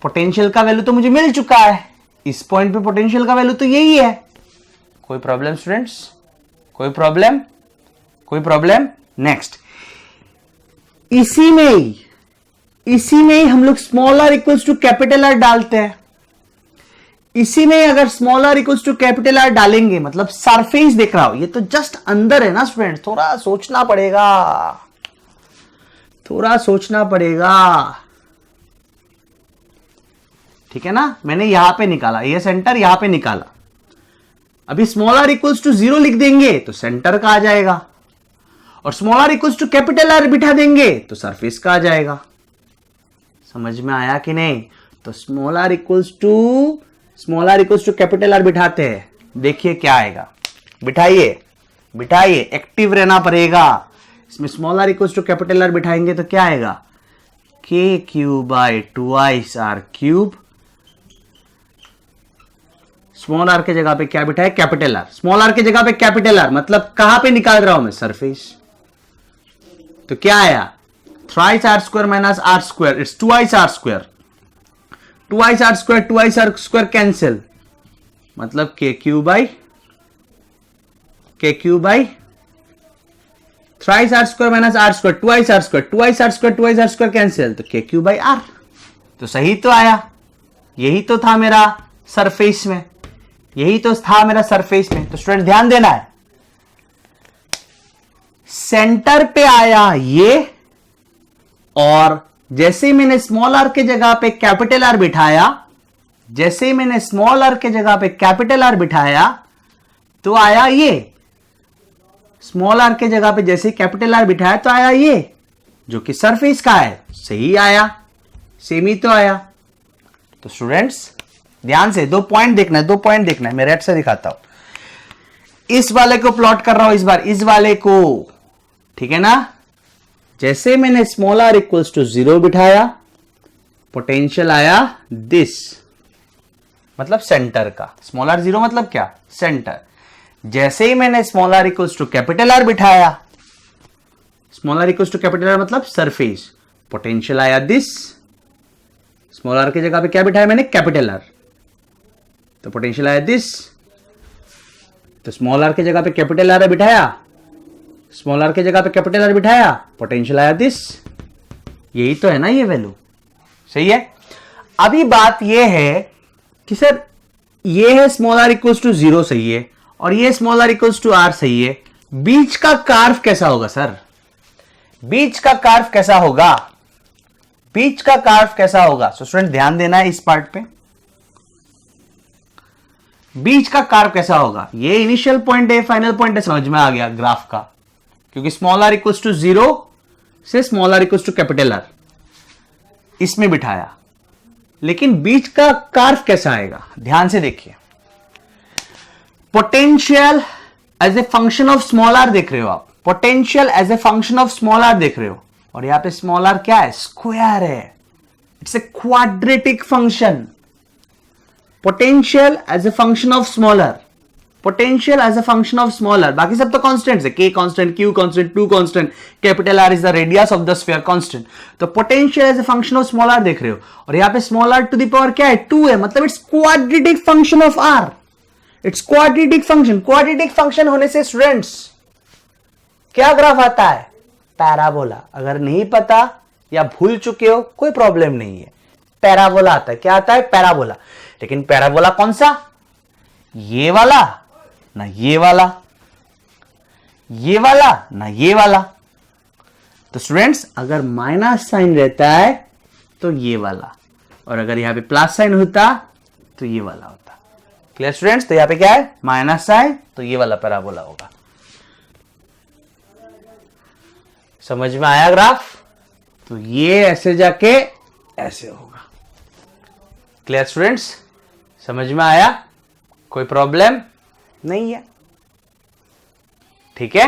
पोटेंशियल का वैल्यू तो मुझे मिल चुका है, इस पॉइंट पे पोटेंशियल का वैल्यू तो यही है। कोई प्रॉब्लम स्टूडेंट्स, कोई प्रॉब्लम? नेक्स्ट, इसी में ही हम लोग small r equals to capital R डालते हैं। इसी में अगर small r equals to capital R डालेंगे, मतलब सरफेस देख रहा हो, ये तो जस्ट अंदर है ना स्टूडेंट, थोड़ा सोचना पड़ेगा, ठीक है ना। मैंने यहां पे निकाला, ये सेंटर यहां पे निकाला। अभी स्मॉल आर इक्वल्स टू 0 लिख देंगे तो सेंटर का आ जाएगा, और small r equals to capital R बिठा देंगे तो सरफेस का आ जाएगा। समझ में आया कि नहीं? तो small r equals to capital R बिठाते हैं, देखिए क्या आएगा। बिठाइए, एक्टिव रहना पड़ेगा। इसमें small r equals to capital R बिठाएंगे तो क्या आएगा, k cube by twice R cube, small r के जगह पे क्या बिठा है, कैपिटल आर, स्मॉल आर के जगह पे कैपिटल आर, मतलब कहां पे निकाल रहा हूं मैं, सरफेस। तो क्या आया, thrice are square minus r square, it's twice r square, twice r square cancel, मतलब के cube by thrice are square minus r square, twice r square cancel, तो के क्यूब बाई आर। तो सही तो आया, यही तो था मेरा सरफेस में, यही तो था मेरा सरफेस में। तो स्टूडेंट ध्यान देना है, सेंटर पे आया ये, और जैसे ही मैंने स्मॉल आर के जगह पे कैपिटल आर बिठाया, जैसे ही मैंने स्मॉल आर के जगह पे कैपिटल आर बिठाया, तो आया ये, स्मॉल आर के जगह पे जैसे कैपिटल आर बिठाया तो आया ये, जो कि सरफेस का है, सही आया, सेम ही तो आया। तो स्टूडेंट्स ध्यान से दो पॉइंट देखना है, दो पॉइंट देखना है, मैं रेड से दिखाता हूं। इस वाले को प्लॉट कर रहा हूं इस बार, इस वाले को, ठीक है ना। जैसे मैंने स्मॉल आर इक्वल्स टू 0 बिठाया, पोटेंशियल आया दिस, मतलब सेंटर का, स्मॉल आर 0 मतलब क्या, सेंटर। जैसे ही मैंने small r equals to capital R बिठाया, small r equals to capital R मतलब सरफेस, पोटेंशियल आया दिस, स्मॉल आर की जगह पे क्या बिठाया मैंने, कैपिटल आर, तो पोटेंशियल आया दिस। तो स्मॉल आर की जगह पे कैपिटल आर बिठाया, स्मॉल आर की जगह पे कैपिटल आर बिठाया, पोटेंशियल आया दिस। यही तो है ना ये वैल्यू, सही है। अभी बात ये है कि सर ये है स्मॉल आर इक्वल्स टू 0 सही है, और ये small r equals to r सही है, बीच का कार्व कैसा होगा सर, बीच का कार्व कैसा होगा, बीच का कार्व कैसा होगा। सो स्टूडेंट ध्यान देना है इस पार्ट पे, बीच का कार्व कैसा होगा। ये इनिशियल पॉइंट है, फाइनल पॉइंट है, समझ में आ गया ग्राफ का, क्योंकि स्मॉल आर इक्वल्स टू 0 से small r equals to capital R इसमें बिठाया, लेकिन बीच का कार्व कैसा आएगा, ध्यान से देखिए। Potential as a function of small r देख रहे हो आप, potential as a function of small r देख रहे हो, और यहां पे स्मॉल आर क्या है, स्क्वायर है, it's a quadratic function. Potential as a function of smaller, potential as a function of smaller, बाकी सब तो कांस्टेंट्स है, k constant, q constant, two constant, capital R is the radius of the sphere constant. तो potential as a function of small r देख रहे हो, और यहां पे small r to the power क्या है, 2 है, मतलब it's quadratic function of r, it's quadratic function. Quadratic function होने से स्टूडेंट्स क्या ग्राफ आता है, पैराबोला। अगर नहीं पता या भूल चुके हो कोई प्रॉब्लम नहीं है, पैराबोला आता है। क्या आता है, पैराबोला। लेकिन पैराबोला कौन सा, ये वाला ना ये वाला, ये वाला ना ये वाला। तो स्टूडेंट्स अगर माइनस साइन रहता है तो ये वाला, और अगर यहां पे प्लस साइन होता तो ये वाला होता। Clear students. तो यहां पे क्या है, माइनस साइन, तो ये वाला पैराबोला होगा। समझ में आया ग्राफ। तो ये ऐसे जाके ऐसे होगा। क्लियर स्टूडेंट्स, समझ में आया, कोई प्रॉब्लम नहीं है, ठीक है।